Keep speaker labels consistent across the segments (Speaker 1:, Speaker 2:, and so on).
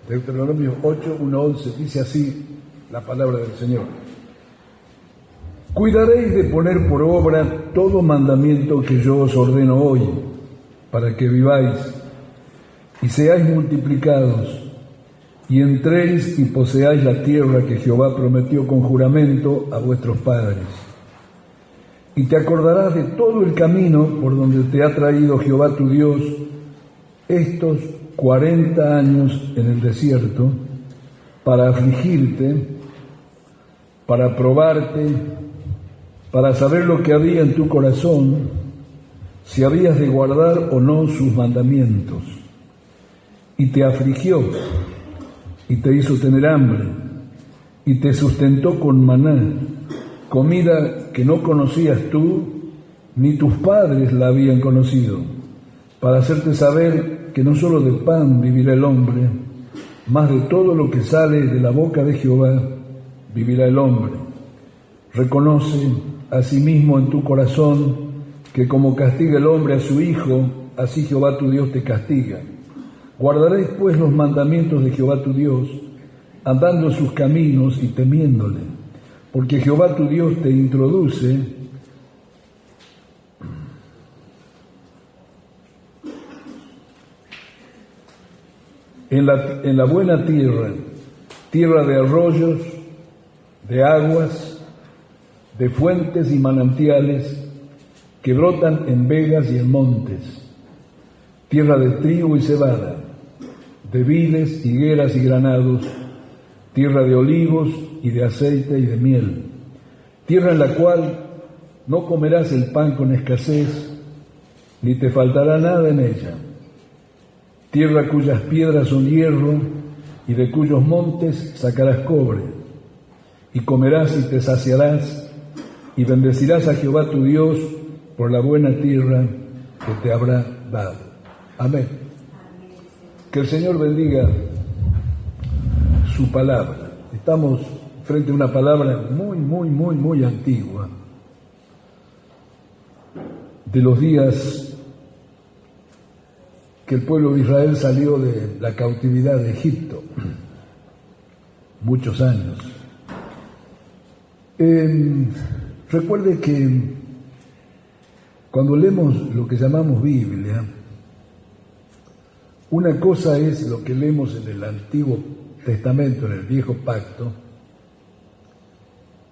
Speaker 1: Deuteronomio 8, 1, 11, dice así la palabra del Señor. Cuidaréis de poner por obra todo mandamiento que yo os ordeno hoy, para que viváis y seáis multiplicados, y entréis y poseáis la tierra que Jehová prometió con juramento a vuestros padres. Y te acordarás de todo el camino por donde te ha traído Jehová tu Dios estos 40 años en el desierto, para afligirte, para probarte, para saber lo que había en tu corazón, si habías de guardar o no sus mandamientos. Y te afligió, y te hizo tener hambre, y te sustentó con maná, comida que no conocías tú, ni tus padres la habían conocido, para hacerte saber que no solo de pan vivirá el hombre, mas de todo lo que sale de la boca de Jehová vivirá el hombre. Reconoce asimismo en tu corazón que como castiga el hombre a su hijo, así Jehová tu Dios te castiga. Guardaréis pues los mandamientos de Jehová tu Dios, andando en sus caminos y temiéndole, porque Jehová tu Dios te introduce en la buena tierra, tierra de arroyos, de aguas, de fuentes y manantiales que brotan en vegas y en montes, tierra de trigo y cebada, de vides, higueras y granados, tierra de olivos y de aceite y de miel, tierra en la cual no comerás el pan con escasez, ni te faltará nada en ella, tierra cuyas piedras son hierro y de cuyos montes sacarás cobre, y comerás y te saciarás, y bendecirás a Jehová tu Dios por la buena tierra que te habrá dado. Amén. Que el Señor bendiga su palabra. Estamos frente a una palabra muy antigua, de los días que el pueblo de Israel salió de la cautividad de Egipto, muchos años. Recuerde que cuando leemos lo que llamamos Biblia, una cosa es lo que leemos en el Antiguo Testamento, en el Viejo Pacto,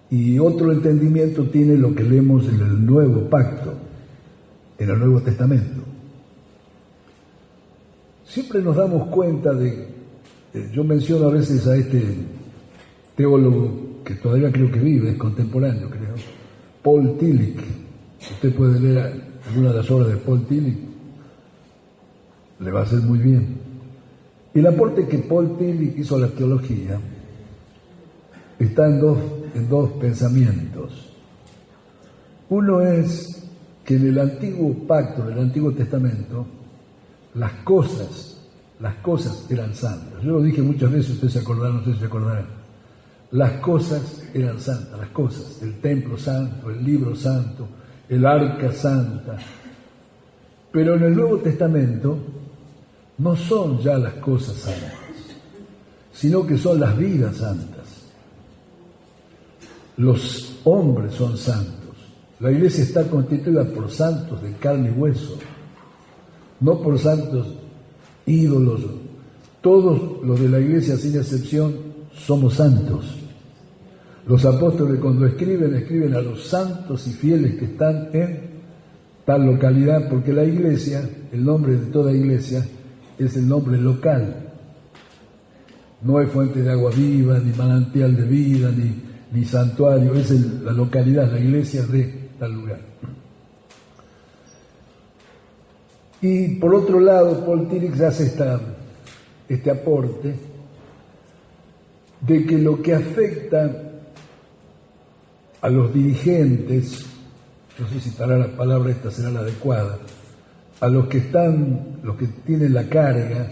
Speaker 1: y otro entendimiento tiene lo que leemos en el Nuevo Pacto, en el Nuevo Testamento. Siempre nos damos cuenta yo menciono a veces a este teólogo que todavía creo que vive, es contemporáneo creo, Paul Tillich. Usted puede leer alguna de las obras de Paul Tillich, le va a hacer muy bien. El aporte que Paul Tillich hizo a la teología está en dos pensamientos. Uno es que en el Antiguo Pacto, en el Antiguo Testamento, las cosas eran santas. Yo lo dije muchas veces, usted se acordará, no sé si se acordará. Las cosas eran santas, las cosas, el templo santo, el libro santo, el arca santa. Pero en el Nuevo Testamento no son ya las cosas santas, sino que son las vidas santas. Los hombres son santos. La iglesia está constituida por santos de carne y hueso, no por santos ídolos. Todos los de la iglesia, sin excepción, somos santos. Los apóstoles cuando escriben a los santos y fieles que están en tal localidad, porque la iglesia, el nombre de toda iglesia, es el nombre local. No hay fuente de agua viva, ni manantial de vida, ni santuario, es la localidad, la iglesia de tal lugar. Y por otro lado, Paul Tillich hace este aporte de que lo que afecta a los dirigentes, no sé si para la palabra esta será la adecuada, a los que tienen la carga,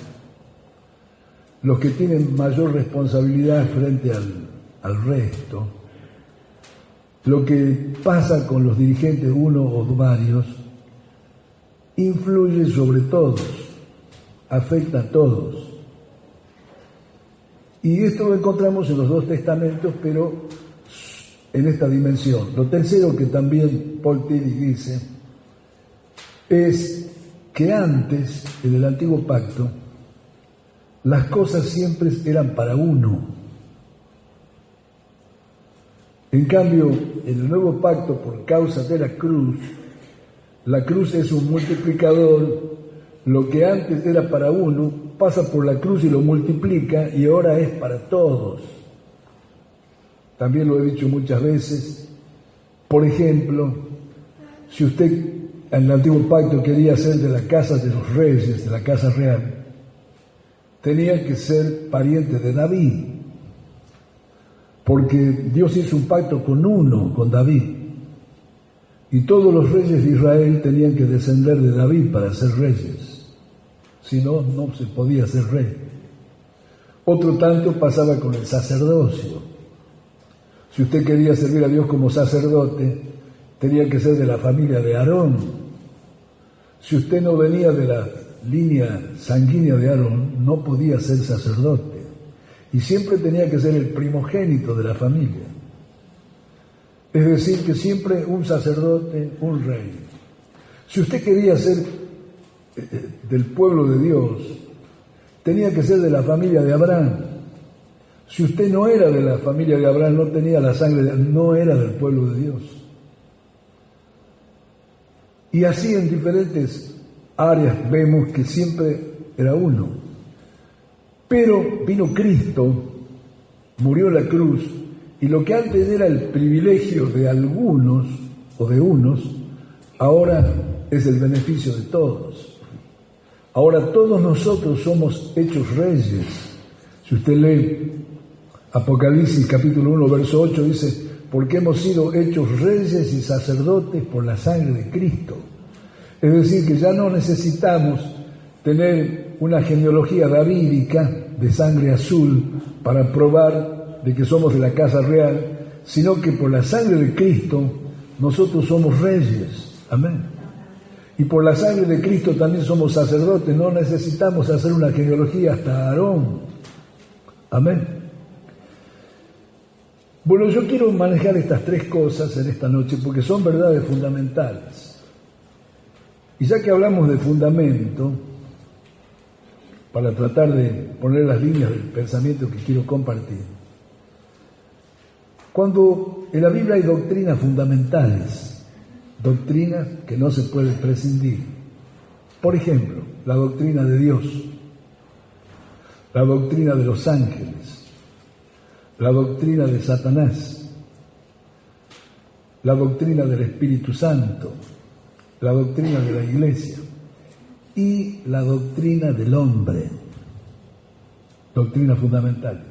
Speaker 1: los que tienen mayor responsabilidad frente al resto, lo que pasa con los dirigentes, uno o varios, influye sobre todos, afecta a todos. Y esto lo encontramos en los dos testamentos, pero en esta dimensión. Lo tercero que también Paul Tillich dice es que antes, en el antiguo pacto, las cosas siempre eran para uno. En cambio, en el nuevo pacto, por causa de la cruz es un multiplicador. Lo que antes era para uno, pasa por la cruz y lo multiplica, y ahora es para todos. También lo he dicho muchas veces. Por ejemplo, si usted en el antiguo pacto quería ser de la casa de los reyes, de la casa real, tenía que ser pariente de David, porque Dios hizo un pacto con uno, con David, y todos los reyes de Israel tenían que descender de David para ser reyes, si no, no se podía ser rey. Otro tanto pasaba con el sacerdocio. Si usted quería servir a Dios como sacerdote, tenía que ser de la familia de Aarón. Si usted no venía de la línea sanguínea de Aarón, no podía ser sacerdote. Y siempre tenía que ser el primogénito de la familia. Es decir, que siempre un sacerdote, un rey. Si usted quería ser del pueblo de Dios, tenía que ser de la familia de Abraham. Si usted no era de la familia de Abraham, no tenía la sangre, no era del pueblo de Dios. Y así en diferentes áreas vemos que siempre era uno. Pero vino Cristo, murió en la cruz, y lo que antes era el privilegio de algunos o de unos, ahora es el beneficio de todos. Ahora todos nosotros somos hechos reyes. Si usted lee Apocalipsis capítulo 1, verso 8, dice: porque hemos sido hechos reyes y sacerdotes por la sangre de Cristo. Es decir, que ya no necesitamos tener una genealogía davídica de sangre azul para probar de que somos de la casa real, sino que por la sangre de Cristo nosotros somos reyes. Amén. Y por la sangre de Cristo también somos sacerdotes. No necesitamos hacer una genealogía hasta Aarón. Amén. Bueno, yo quiero manejar estas tres cosas en esta noche porque son verdades fundamentales. Y ya que hablamos de fundamento, para tratar de poner las líneas del pensamiento que quiero compartir, cuando en la Biblia hay doctrinas fundamentales, doctrinas que no se pueden prescindir, por ejemplo, la doctrina de Dios, la doctrina de los ángeles, la doctrina de Satanás, la doctrina del Espíritu Santo, la doctrina de la Iglesia y la doctrina del hombre, doctrinas fundamentales.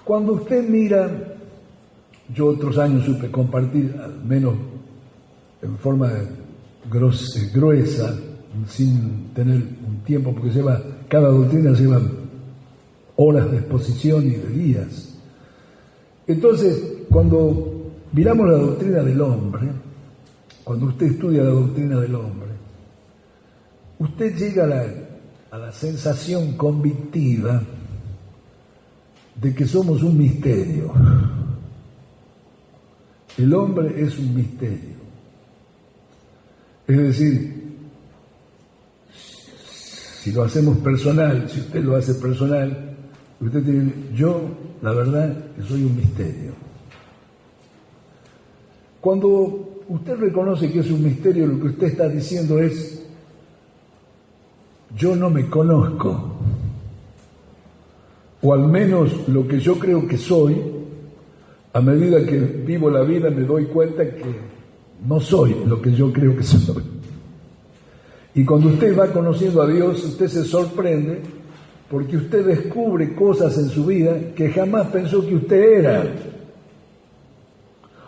Speaker 1: Cuando usted mira, yo otros años supe compartir, al menos en forma gruesa, sin tener un tiempo, porque cada doctrina lleva horas de exposición y de días. Entonces, cuando miramos la doctrina del hombre, cuando usted estudia la doctrina del hombre, usted llega a la sensación convictiva de que somos un misterio. El hombre es un misterio. Es decir, si lo hacemos personal, si usted lo hace personal, usted dice: yo, la verdad, que soy un misterio. Cuando usted reconoce que es un misterio, lo que usted está diciendo es: yo no me conozco, o al menos lo que yo creo que soy, a medida que vivo la vida me doy cuenta que no soy lo que yo creo que soy. Y cuando usted va conociendo a Dios, usted se sorprende porque usted descubre cosas en su vida que jamás pensó que usted era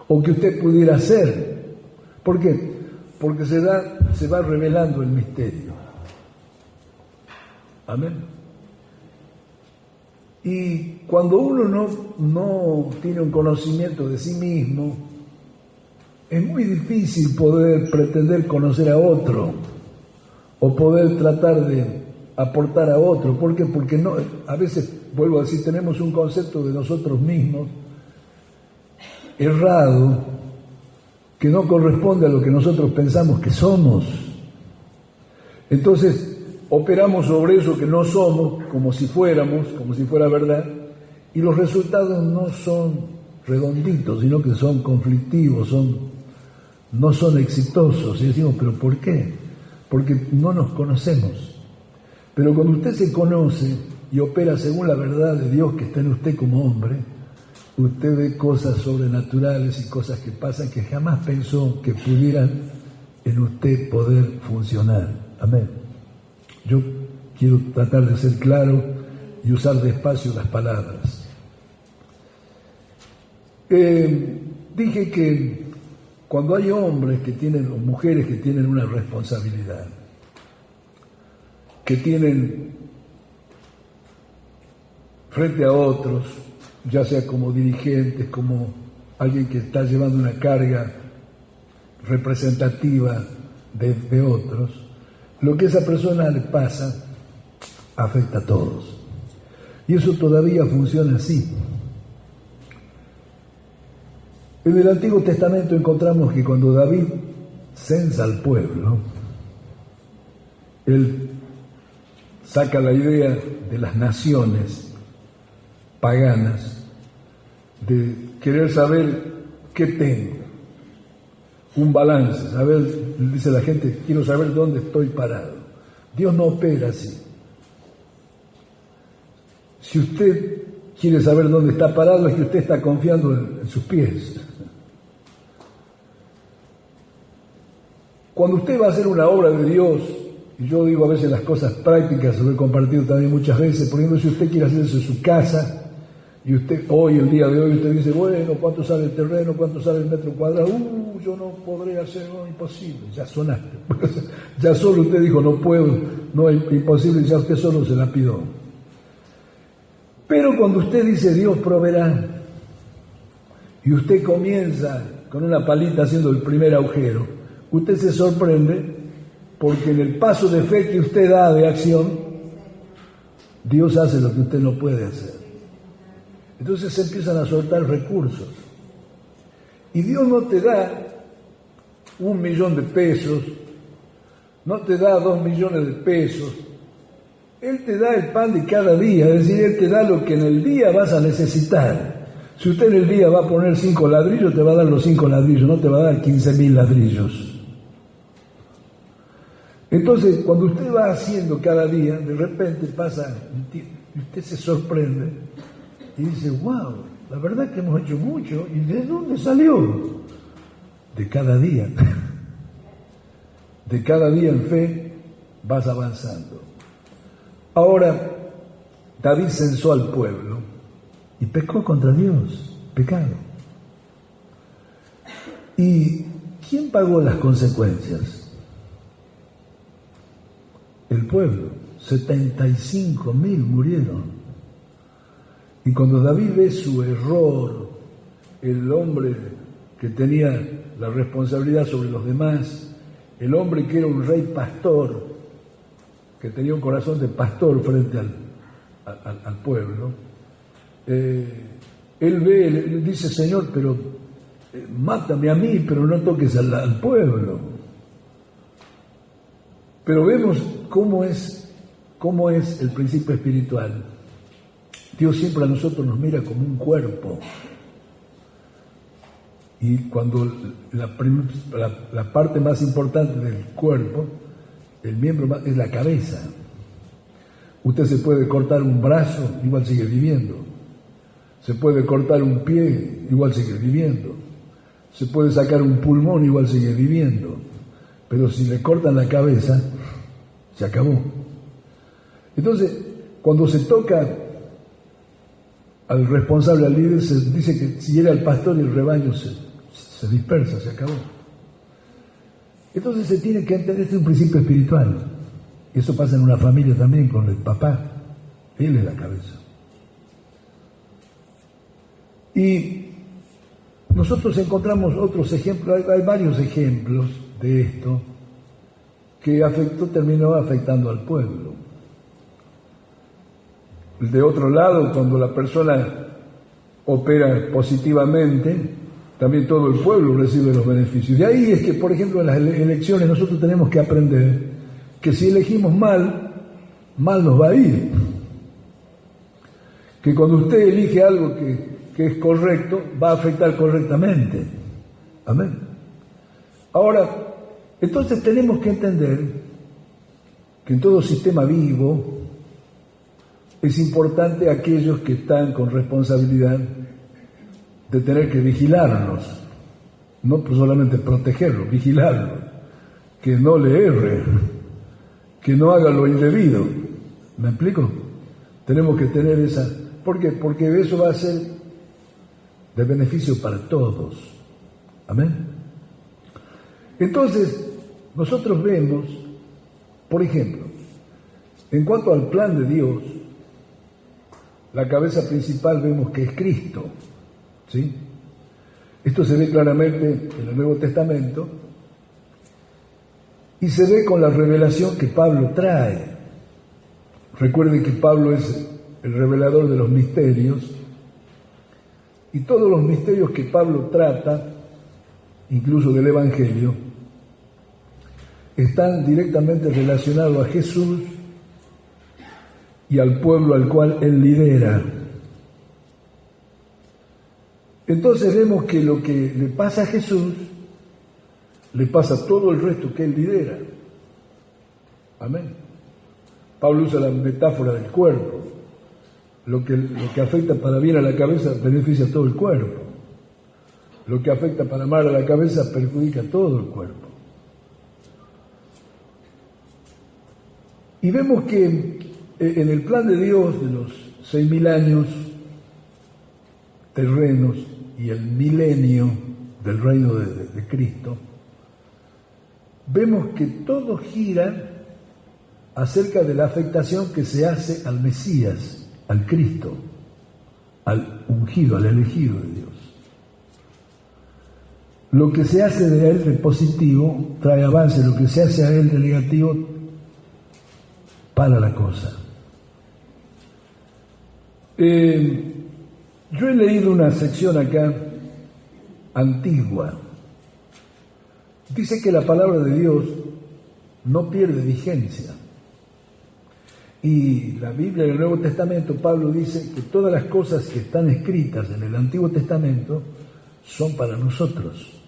Speaker 1: o que usted pudiera ser. ¿Por qué? Porque se va revelando el misterio. Amén. Y cuando uno no tiene un conocimiento de sí mismo, es muy difícil poder pretender conocer a otro o poder tratar de aportar a otro. ¿Por qué? Porque no, a veces, vuelvo a decir, tenemos un concepto de nosotros mismos errado que no corresponde a lo que nosotros pensamos que somos. Entonces, operamos sobre eso que no somos, como si fuéramos, como si fuera verdad, y los resultados no son redonditos, sino que son conflictivos, no son exitosos. Y decimos, ¿pero por qué? Porque no nos conocemos. Pero cuando usted se conoce y opera según la verdad de Dios que está en usted como hombre, usted ve cosas sobrenaturales y cosas que pasan que jamás pensó que pudieran en usted poder funcionar. Amén. Yo quiero tratar de ser claro y usar despacio las palabras. Dije que cuando hay hombres que tienen, o mujeres que tienen una responsabilidad, que tienen frente a otros, ya sea como dirigentes, como alguien que está llevando una carga representativa de otros, lo que a esa persona le pasa afecta a todos. Y eso todavía funciona así. En el Antiguo Testamento encontramos que cuando David censa al pueblo, él saca la idea de las naciones paganas, de querer saber qué tengo, un balance, saber, dice la gente, quiero saber dónde estoy parado. Dios no opera así. Si usted quiere saber dónde está parado, es que usted está confiando en sus pies. Cuando usted va a hacer una obra de Dios, y yo digo a veces las cosas prácticas, lo he compartido también muchas veces, por ejemplo, si usted quiere hacer eso en su casa, y usted hoy, el día de hoy, usted dice, bueno, ¿cuánto sale el terreno? ¿Cuánto sale el metro cuadrado? Yo no podré hacerlo, imposible, ya sonaste. Ya solo usted dijo, no puedo, no es imposible, ya usted solo se la pidió. Pero cuando usted dice, Dios proveerá, y usted comienza con una palita haciendo el primer agujero, usted se sorprende porque en el paso de fe que usted da de acción, Dios hace lo que usted no puede hacer. Entonces se empiezan a soltar recursos. Y Dios no te da 1 millón de pesos, no te da 2 millones de pesos. Él te da el pan de cada día, es decir, Él te da lo que en el día vas a necesitar. Si usted en el día va a poner 5 ladrillos, te va a dar los 5 ladrillos, no te va a dar 15.000 ladrillos. Entonces, cuando usted va haciendo cada día, de repente pasa y usted se sorprende y dice, wow, la verdad que hemos hecho mucho. ¿Y de dónde salió? De cada día. De cada día en fe vas avanzando. Ahora, David censó al pueblo y pecó contra Dios, pecado. ¿Y quién pagó las consecuencias? El pueblo. 75.000 murieron. Y cuando David ve su error, el hombre que tenía la responsabilidad sobre los demás, el hombre que era un rey pastor, que tenía un corazón de pastor frente al pueblo, él ve, él dice, Señor, pero mátame a mí, pero no toques al pueblo. Pero vemos cómo es el principio espiritual. Dios siempre a nosotros nos mira como un cuerpo. Y cuando la parte más importante del cuerpo, el miembro es la cabeza. Usted se puede cortar un brazo, igual sigue viviendo. Se puede cortar un pie, igual sigue viviendo. Se puede sacar un pulmón, igual sigue viviendo. Pero si le cortan la cabeza, se acabó. Entonces, cuando se toca al responsable, al líder, se dice que si era el pastor, el rebaño se dispersa, se acabó. Entonces se tiene que entender, este es un principio espiritual. Eso pasa en una familia también, con el papá. Él es la cabeza. Y nosotros encontramos otros ejemplos, hay varios ejemplos de esto, que terminó afectando al pueblo. De otro lado, cuando la persona opera positivamente, también todo el pueblo recibe los beneficios. De ahí es que, por ejemplo, en las elecciones nosotros tenemos que aprender que si elegimos mal, mal nos va a ir. Que cuando usted elige algo que es correcto, va a afectar correctamente. Amén. Ahora, entonces tenemos que entender que en todo sistema vivo es importante aquellos que están con responsabilidad de tener que vigilarlos, no solamente protegerlos, vigilarlos, que no le erre, que no haga lo indebido. ¿Me explico? Tenemos que tener esa... ¿Por qué? Porque eso va a ser de beneficio para todos. Amén. Entonces, nosotros vemos, por ejemplo, en cuanto al plan de Dios, la cabeza principal vemos que es Cristo, ¿sí? Esto se ve claramente en el Nuevo Testamento y se ve con la revelación que Pablo trae. Recuerden que Pablo es el revelador de los misterios y todos los misterios que Pablo trata, incluso del Evangelio, están directamente relacionados a Jesús y al pueblo al cual él lidera. Entonces vemos que lo que le pasa a Jesús, le pasa a todo el resto que él lidera. Amén. Pablo usa la metáfora del cuerpo. Lo que afecta para bien a la cabeza beneficia a todo el cuerpo. Lo que afecta para mal a la cabeza perjudica a todo el cuerpo. Y vemos que en el plan de Dios de los 6.000 años terrenos y el milenio del reino de Cristo, vemos que todo gira acerca de la afectación que se hace al Mesías, al Cristo, al ungido, al elegido de Dios. Lo que se hace de él de positivo trae avance, lo que se hace a él de negativo para la cosa. Yo he leído una sección acá antigua. Dice que la palabra de Dios no pierde vigencia. Y la Biblia en el Nuevo Testamento, Pablo dice que todas las cosas que están escritas en el Antiguo Testamento son para nosotros.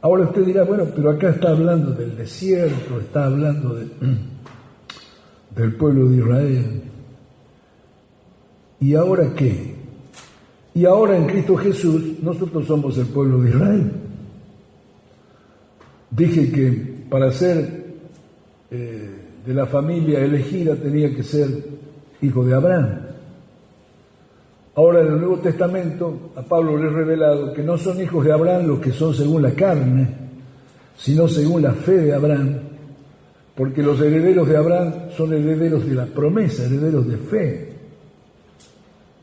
Speaker 1: Ahora usted dirá, bueno, pero acá está hablando del desierto, está hablando del pueblo de Israel. ¿Y ahora qué? Y ahora en Cristo Jesús nosotros somos el pueblo de Israel. Dije que para ser de la familia elegida tenía que ser hijo de Abraham. Ahora en el Nuevo Testamento a Pablo le he revelado que no son hijos de Abraham los que son según la carne, sino según la fe de Abraham, porque los herederos de Abraham son herederos de la promesa, herederos de fe,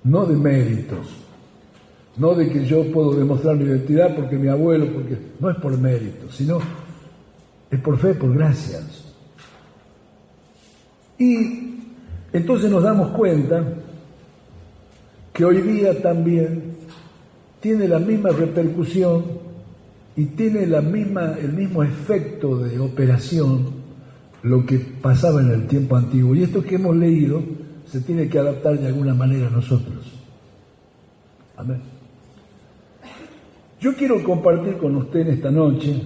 Speaker 1: no de méritos, no de que yo puedo demostrar mi identidad porque mi abuelo, porque no es por mérito, sino es por fe, por gracias. Y entonces nos damos cuenta que hoy día también tiene la misma repercusión y tiene el mismo efecto de operación lo que pasaba en el tiempo antiguo. Y esto que hemos leído se tiene que adaptar de alguna manera a nosotros. Amén. Yo quiero compartir con usted en esta noche,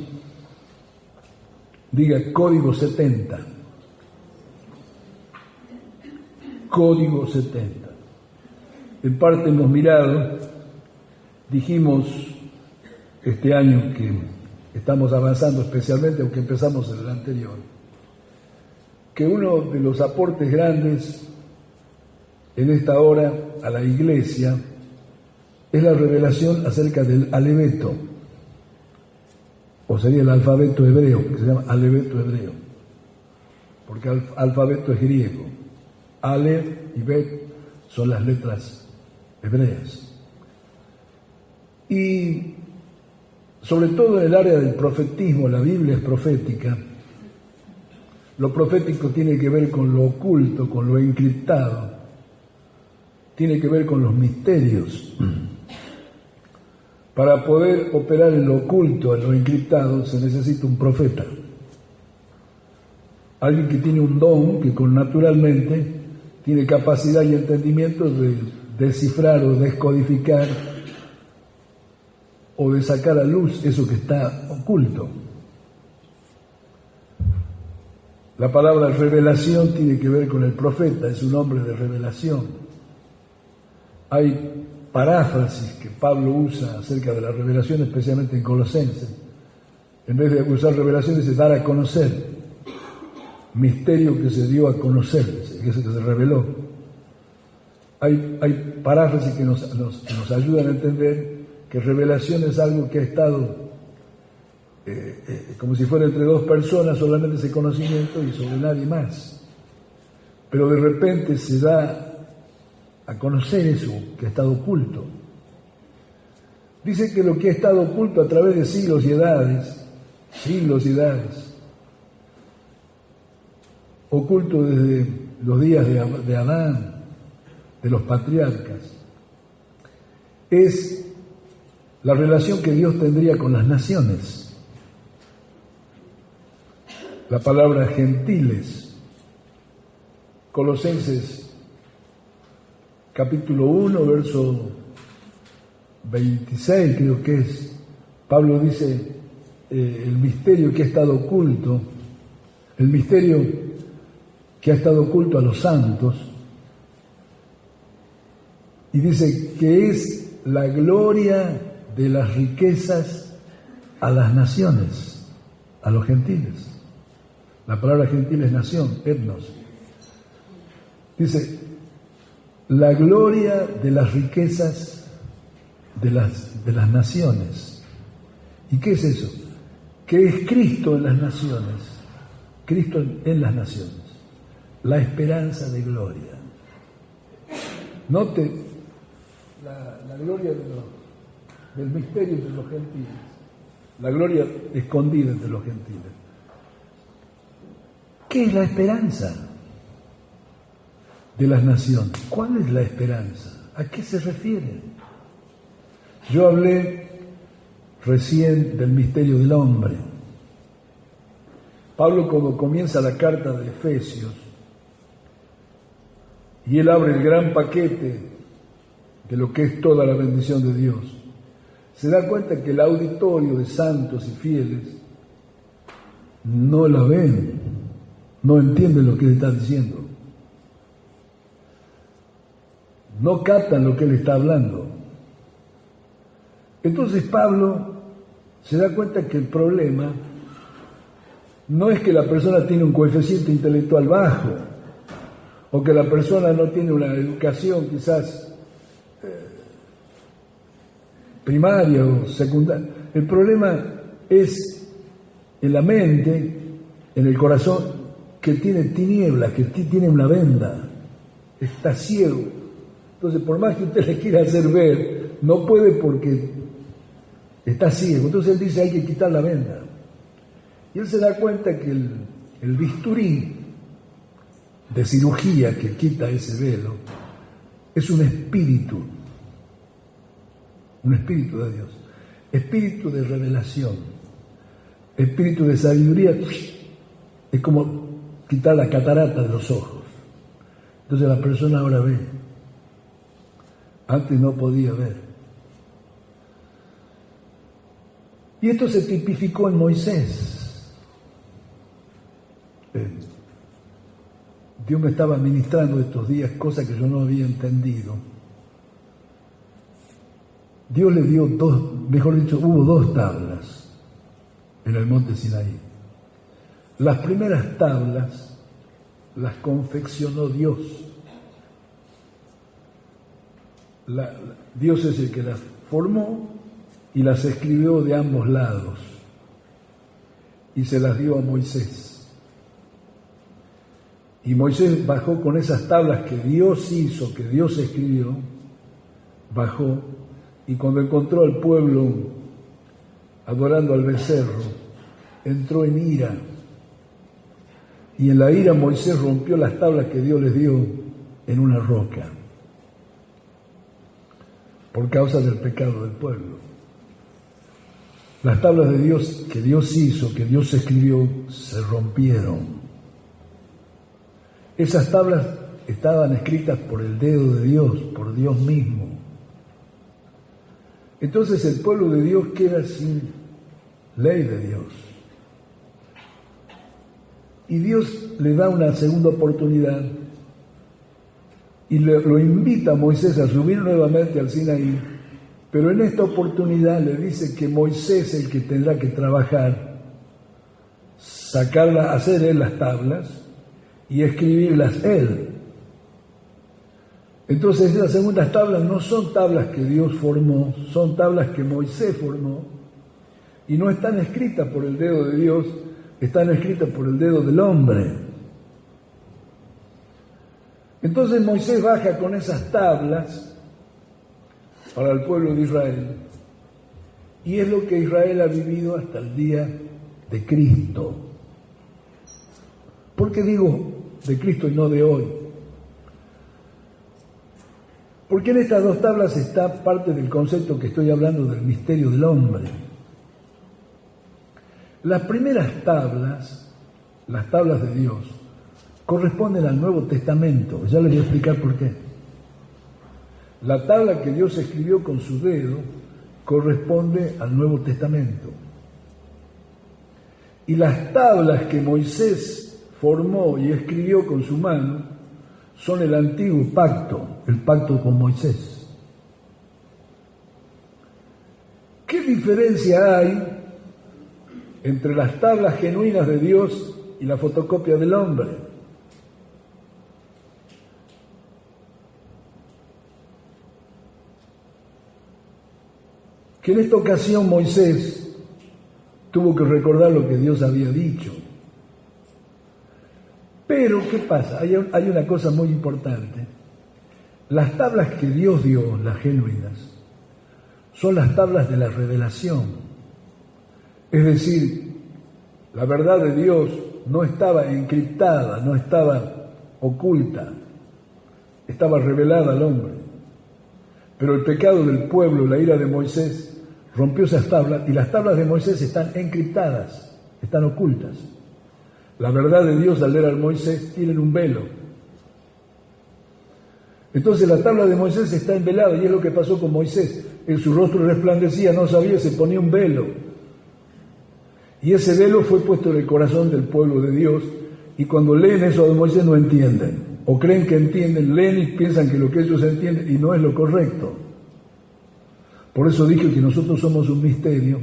Speaker 1: diga Código 70. Código 70. En parte hemos mirado, dijimos este año que estamos avanzando especialmente, aunque empezamos en el anterior, que uno de los aportes grandes en esta hora a la Iglesia es la revelación acerca del aleveto, o sería el alfabeto hebreo, que se llama aleveto hebreo, porque alfabeto es griego. Aleph y Bet son las letras hebreas. Y sobre todo en el área del profetismo, la Biblia es profética, Lo profético tiene que ver con lo oculto, con lo encriptado, tiene que ver con los misterios. Para poder operar en lo oculto, en lo encriptado, se necesita un profeta. Alguien que tiene un don, que naturalmente tiene capacidad y entendimiento de descifrar o descodificar o de sacar a luz eso que está oculto. La palabra revelación tiene que ver con el profeta, es un hombre de revelación. Hay paráfrasis que Pablo usa acerca de la revelación, especialmente en Colosenses. En vez de usar revelación, dice dar a conocer. Misterio que se dio a conocer, que se reveló. Hay paráfrasis que nos ayudan a entender que revelación es algo que ha estado como si fuera entre dos personas, solamente ese conocimiento y sobre nadie más. Pero de repente se da a conocer eso que ha estado oculto. Dice que lo que ha estado oculto a través de siglos y edades, oculto desde los días de Adán, de los patriarcas, es la relación que Dios tendría con las naciones. La palabra gentiles, Colosenses capítulo 1, verso 26 creo que es, Pablo dice el misterio que ha estado oculto, el misterio que ha estado oculto a los santos, y dice que es la gloria de las riquezas a las naciones, a los gentiles. La palabra gentil es nación, etnos. Dice, la gloria de las riquezas de las naciones. ¿Y qué es eso? Que es Cristo en las naciones, Cristo en las naciones, la esperanza de gloria. Note la gloria del misterio de los gentiles, la gloria escondida entre los gentiles. ¿Qué es la esperanza de las naciones? ¿Cuál es la esperanza? ¿A qué se refiere? Yo hablé recién del misterio del hombre. Pablo, cuando comienza la carta de Efesios, y él abre el gran paquete de lo que es toda la bendición de Dios, se da cuenta que el auditorio de santos y fieles no la ven, no entienden lo que él está diciendo, no captan lo que él está hablando. Entonces Pablo se da cuenta que el problema no es que la persona tiene un coeficiente intelectual bajo, o que la persona no tiene una educación quizás primaria o secundaria. El problema es en la mente, en el corazón, que tiene tinieblas, que tiene una venda, está ciego. Entonces, por más que usted le quiera hacer ver, no puede porque está ciego. Entonces él dice, hay que quitar la venda. Y él se da cuenta que el bisturí de cirugía que quita ese velo es un espíritu de Dios, espíritu de revelación, espíritu de sabiduría. Es como quitar la catarata de los ojos. Entonces la persona ahora ve, antes no podía ver. Y esto se tipificó en Moisés. Dios me estaba ministrando estos días cosas que yo no había entendido. Dios le dio hubo dos tablas en el monte Sinaí. Las primeras tablas las confeccionó Dios. Dios es el que las formó y las escribió de ambos lados y se las dio a Moisés. Y Moisés bajó con esas tablas que Dios hizo, que Dios escribió, bajó, y cuando encontró al pueblo adorando al becerro, entró en ira y en la ira Moisés rompió las tablas que Dios les dio en una roca, por causa del pecado del pueblo. Las tablas de Dios que Dios hizo, que Dios escribió, se rompieron. Esas tablas estaban escritas por el dedo de Dios, por Dios mismo. Entonces el pueblo de Dios queda sin ley de Dios. Y Dios le da una segunda oportunidad y lo invita a Moisés a subir nuevamente al Sinaí, pero en esta oportunidad le dice que Moisés es el que tendrá que trabajar, sacarlas, hacer él las tablas y escribirlas él. Entonces esas segundas tablas no son tablas que Dios formó, son tablas que Moisés formó y no están escritas por el dedo de Dios, están escritas por el dedo del hombre. Entonces Moisés baja con esas tablas para el pueblo de Israel y es lo que Israel ha vivido hasta el día de Cristo. ¿Por qué digo de Cristo y no de hoy? Porque en estas dos tablas está parte del concepto que estoy hablando del misterio del hombre. Las primeras tablas, las tablas de Dios, corresponden al Nuevo Testamento. Ya les voy a explicar por qué. La tabla que Dios escribió con su dedo corresponde al Nuevo Testamento. Y las tablas que Moisés formó y escribió con su mano son el antiguo pacto, el pacto con Moisés. ¿Qué diferencia hay entre las tablas genuinas de Dios y la fotocopia del hombre? Que en esta ocasión Moisés tuvo que recordar lo que Dios había dicho. Pero, ¿qué pasa? Hay una cosa muy importante. Las tablas que Dios dio, las genuinas, son las tablas de la revelación. Es decir, la verdad de Dios no estaba encriptada, no estaba oculta, estaba revelada al hombre. Pero el pecado del pueblo, la ira de Moisés, rompió esas tablas y las tablas de Moisés están encriptadas, están ocultas. La verdad de Dios al leer a Moisés tienen un velo. Entonces la tabla de Moisés está envelada y es lo que pasó con Moisés. En su rostro resplandecía, no sabía, se ponía un velo. Y ese velo fue puesto en el corazón del pueblo de Dios y cuando leen eso de Moisés no entienden. O creen que entienden, leen y piensan que lo que ellos entienden y no es lo correcto. Por eso dije que nosotros somos un misterio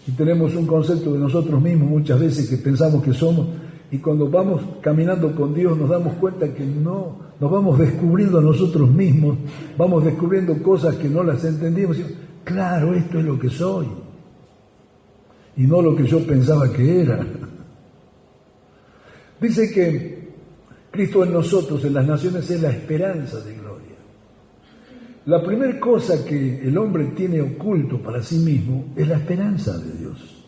Speaker 1: y tenemos un concepto de nosotros mismos muchas veces que pensamos que somos. Y cuando vamos caminando con Dios nos damos cuenta que no, nos vamos descubriendo a nosotros mismos, vamos descubriendo cosas que no las entendimos. Y, claro, esto es lo que soy, y no lo que yo pensaba que era. Dice que Cristo en nosotros, en las naciones, es la esperanza de gloria. La primera cosa que el hombre tiene oculto para sí mismo es la esperanza de Dios.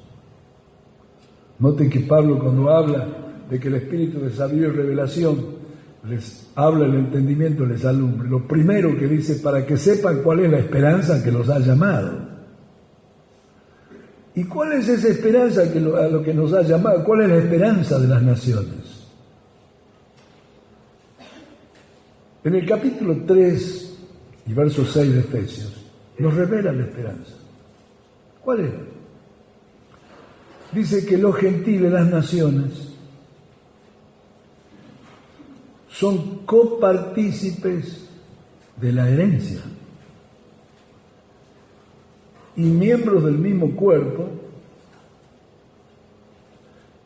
Speaker 1: Noten que Pablo cuando habla de que el espíritu de sabiduría y revelación les habla el entendimiento, les alumbre. Lo primero que dice, para que sepan cuál es la esperanza que los ha llamado. ¿Y cuál es esa esperanza a lo que nos ha llamado? ¿Cuál es la esperanza de las naciones? En el capítulo 3 y verso 6 de Efesios nos revela la esperanza. ¿Cuál es? Dice que los gentiles, las naciones, son copartícipes de la herencia y miembros del mismo cuerpo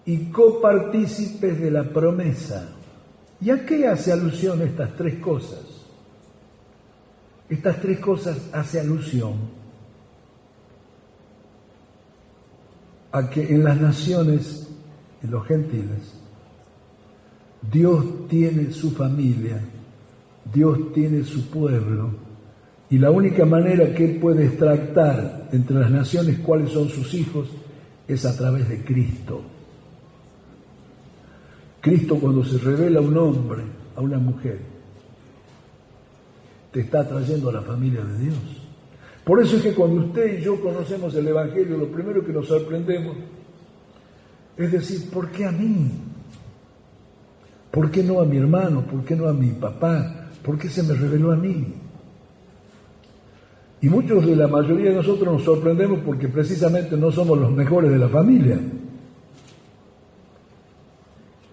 Speaker 1: y copartícipes de la promesa. ¿Y a qué hace alusión estas tres cosas? Estas tres cosas hace alusión a que en las naciones, en los gentiles, Dios tiene su familia, Dios tiene su pueblo, y la única manera que Él puede extractar entre las naciones cuáles son sus hijos es a través de Cristo. Cristo, cuando se revela a un hombre, a una mujer, te está trayendo a la familia de Dios. Por eso es que cuando usted y yo conocemos el Evangelio, lo primero que nos sorprendemos es decir, ¿por qué a mí? ¿Por qué no a mi hermano? ¿Por qué no a mi papá? ¿Por qué se me reveló a mí? Y muchos de la mayoría de nosotros nos sorprendemos porque precisamente no somos los mejores de la familia,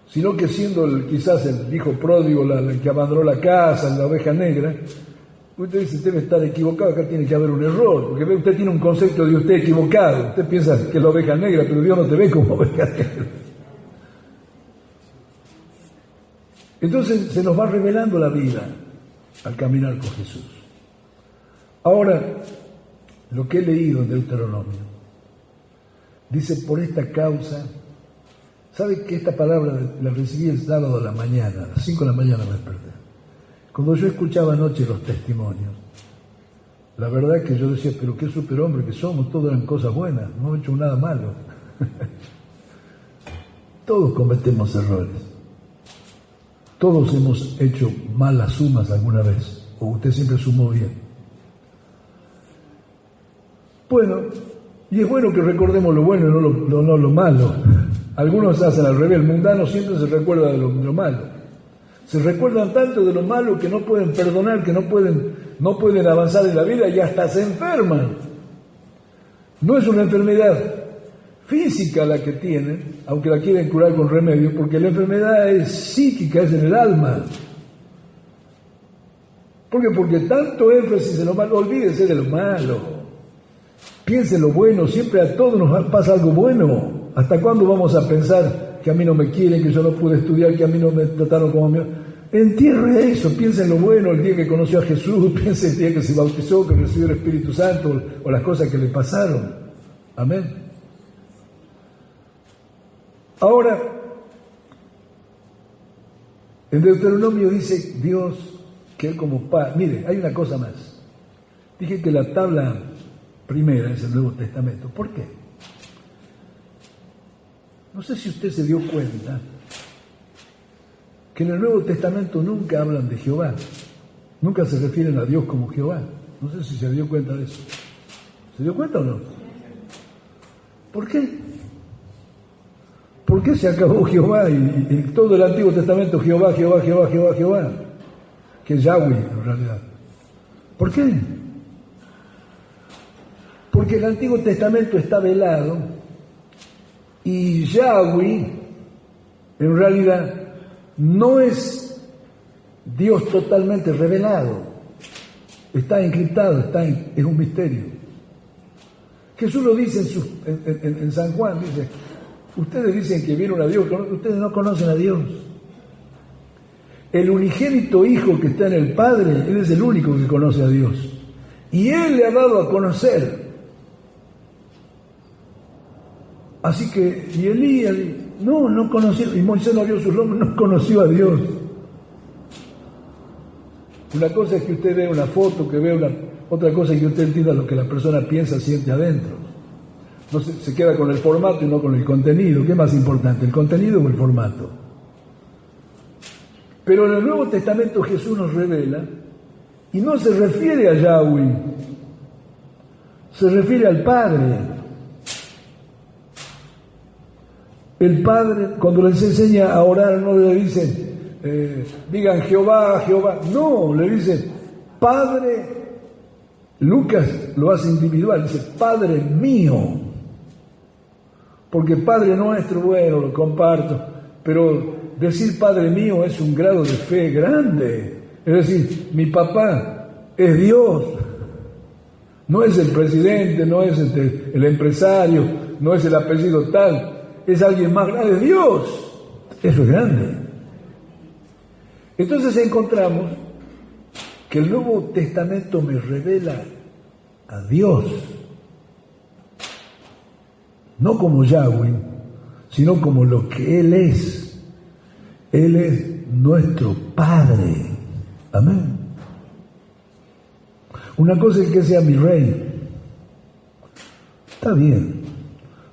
Speaker 1: sino que siendo quizás el hijo pródigo, el que abandonó la casa, la oveja negra, usted dice, debe estar equivocado, acá tiene que haber un error, porque usted tiene un concepto de usted equivocado, usted piensa que es la oveja negra, pero Dios no te ve como oveja negra. Entonces se nos va revelando la vida al caminar con Jesús. Ahora, lo que he leído en Deuteronomio, dice, por esta causa, ¿sabe que esta palabra la recibí el sábado a la mañana, a las 5 de la mañana me desperté? Cuando yo escuchaba anoche los testimonios, la verdad que yo decía, pero qué superhombre que somos, todas eran cosas buenas, no he hecho nada malo. Todos cometemos errores. Todos hemos hecho malas sumas alguna vez, o usted siempre sumó bien. Bueno, y es bueno que recordemos lo bueno y no lo malo. Algunos hacen al revés, el mundano siempre se recuerda de lo malo. Se recuerdan tanto de lo malo que no pueden perdonar, que no pueden avanzar en la vida y hasta se enferman. No es una enfermedad física la que tienen, aunque la quieren curar con remedio, porque la enfermedad es psíquica, es en el alma. ¿Por qué? Porque tanto énfasis en lo malo, olvídese de lo malo. Piense en lo bueno, siempre a todos nos pasa algo bueno. ¿Hasta cuándo vamos a pensar que a mí no me quieren, que yo no pude estudiar, que a mí no me trataron como a mí? Entierre eso, piense en lo bueno, el día que conoció a Jesús, piense el día que se bautizó, que recibió el Espíritu Santo, o las cosas que le pasaron. Amén. Ahora, en Deuteronomio dice Dios que Él como Padre. Mire, hay una cosa más. Dije que la tabla primera es el Nuevo Testamento. ¿Por qué? No sé si usted se dio cuenta que en el Nuevo Testamento nunca hablan de Jehová. Nunca se refieren a Dios como Jehová. No sé si se dio cuenta de eso. ¿Se dio cuenta o no? ¿Por qué? ¿Por qué se acabó Jehová y todo el Antiguo Testamento Jehová, Jehová, Jehová, Jehová, Jehová? Que es Yahweh en realidad. ¿Por qué? Porque el Antiguo Testamento está velado y Yahweh en realidad no es Dios totalmente revelado. Está encriptado, es un misterio. Jesús lo dice en San Juan, dice, ustedes dicen que vieron a Dios, ustedes no conocen a Dios. El unigénito Hijo que está en el Padre, Él es el único que conoce a Dios. Y Él le ha dado a conocer. Así que, y Elías, no conoció, y Moisés no vio sus nombres, no conoció a Dios. Una cosa es que usted vea una foto, otra cosa es que usted entienda lo que la persona piensa, siente adentro. No se queda con el formato y no con el contenido. ¿Qué es más importante, el contenido o el formato? Pero en el Nuevo Testamento Jesús nos revela, y no se refiere a Yahweh, se refiere al Padre. El Padre, cuando les enseña a orar, no le dicen, digan Jehová, Jehová. No, le dicen, Padre. Lucas lo hace individual, dice, Padre mío. Porque Padre nuestro, bueno, lo comparto, pero decir Padre mío es un grado de fe grande. Es decir, mi papá es Dios. No es el presidente, no es el empresario, no es el apellido tal. Es alguien más grande, Dios. Eso es grande. Entonces encontramos que el Nuevo Testamento me revela a Dios, no como Yahweh, sino como lo que Él es. Él es nuestro Padre. Amén. Una cosa es que sea mi rey. Está bien.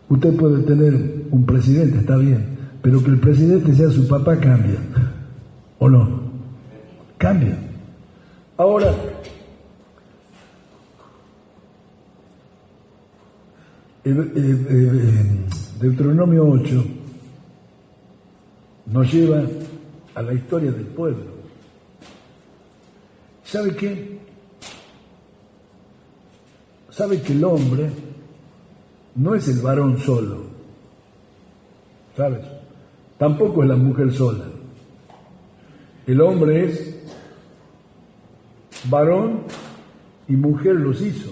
Speaker 1: Usted puede tener un presidente, está bien. pero que el presidente sea su papá cambia, ¿o no? Cambia. Ahora, Deuteronomio 8 nos lleva a la historia del pueblo. ¿Sabe qué? Sabe que el hombre no es el varón solo, ¿sabes? Tampoco es la mujer sola. El hombre es varón y mujer los hizo.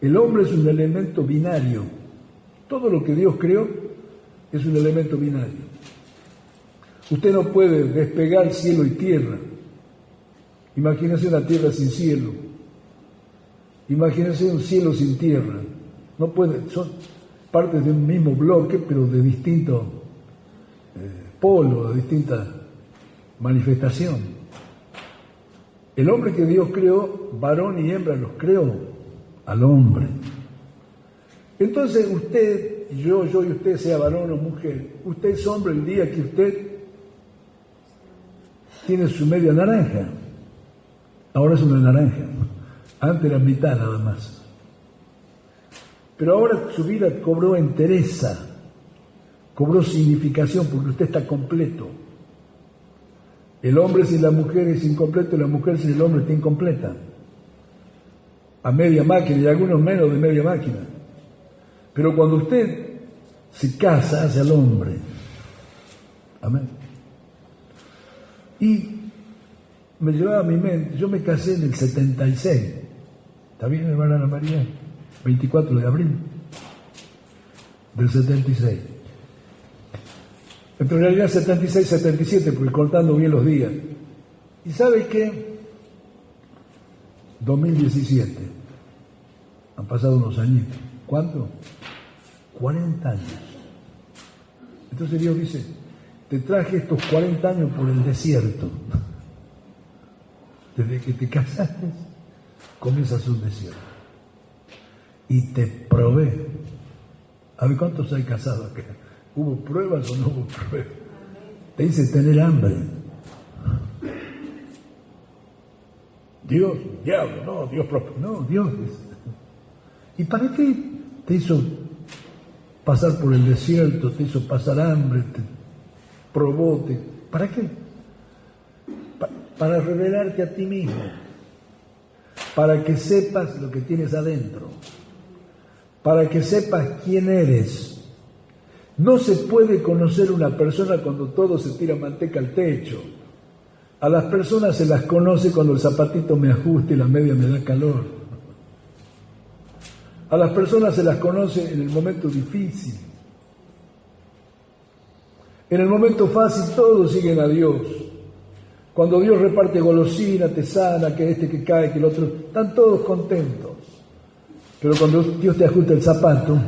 Speaker 1: El hombre es un elemento binario. Todo lo que Dios creó es un elemento binario. Usted no puede despegar cielo y tierra. Imagínese una tierra sin cielo. Imagínese un cielo sin tierra. No puede, son partes de un mismo bloque, pero de distinto polo, de distinta manifestación. El hombre que Dios creó, varón y hembra los creó al hombre. Entonces usted, yo y usted, sea varón o mujer, usted es hombre el día que usted tiene su media naranja. Ahora es una naranja. Antes era mitad nada más. Pero ahora su vida cobró entereza, cobró significación, porque usted está completo. El hombre sin la mujer es incompleto, y la mujer sin el hombre está incompleta. A media máquina, y algunos menos de media máquina. Pero cuando usted se casa, hace al hombre. Amén. Y me llevaba a mi mente, yo me casé en el 76. ¿Está bien, hermana Ana María? 24 de abril del 76. En realidad 76, 77, porque contando bien los días. ¿Y sabe qué? 2017. Han pasado unos añitos. ¿Cuánto? 40 años. Entonces Dios dice, te traje estos 40 años por el desierto. Desde que te casaste, comienzas un desierto. Y te probé. A ver, ¿cuántos hay casados acá? ¿Hubo pruebas o no hubo pruebas? Te hice tener hambre. Dios, diablo, no, Dios propio, no, Dios. ¿Y para qué te hizo pasar por el desierto, te hizo pasar hambre, te probó? ¿Para qué? Para revelarte a ti mismo, para que sepas lo que tienes adentro, para que sepas quién eres. No se puede conocer una persona cuando todo se tira manteca al techo. A las personas se las conoce cuando el zapatito me ajusta y la media me da calor. A las personas se las conoce en el momento difícil. En el momento fácil todos siguen a Dios. Cuando Dios reparte golosina, te sana, que este que cae, que el otro, están todos contentos. Pero cuando Dios te ajusta el zapato,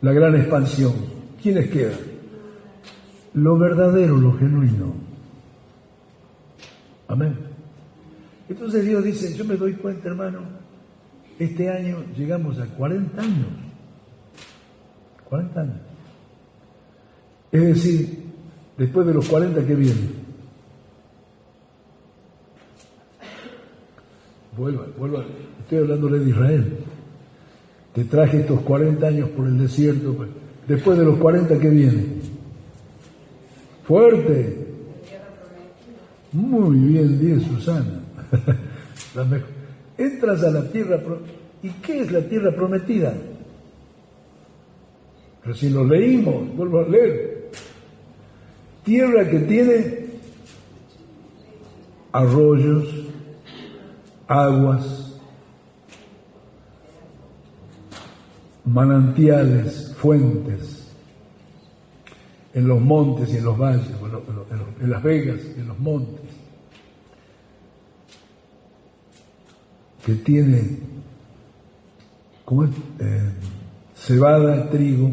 Speaker 1: la gran expansión, ¿quiénes quedan? Lo verdadero, lo genuino. Amén. Entonces Dios dice, yo me doy cuenta, hermano, este año llegamos a 40 años. 40 años. Es decir, después de los 40, ¿qué viene? Vuelva, estoy hablándole de Israel. Te traje estos 40 años por el desierto. Después de los 40, ¿qué viene? Fuerte. Muy bien, dice Susana. Entras a la tierra prometida. ¿Y qué es la tierra prometida? Recién lo leímos, vuelvo a leer. Tierra que tiene arroyos, aguas, manantiales, fuentes, en los montes y en los valles, en las vegas y en los montes, que tiene cebada, trigo,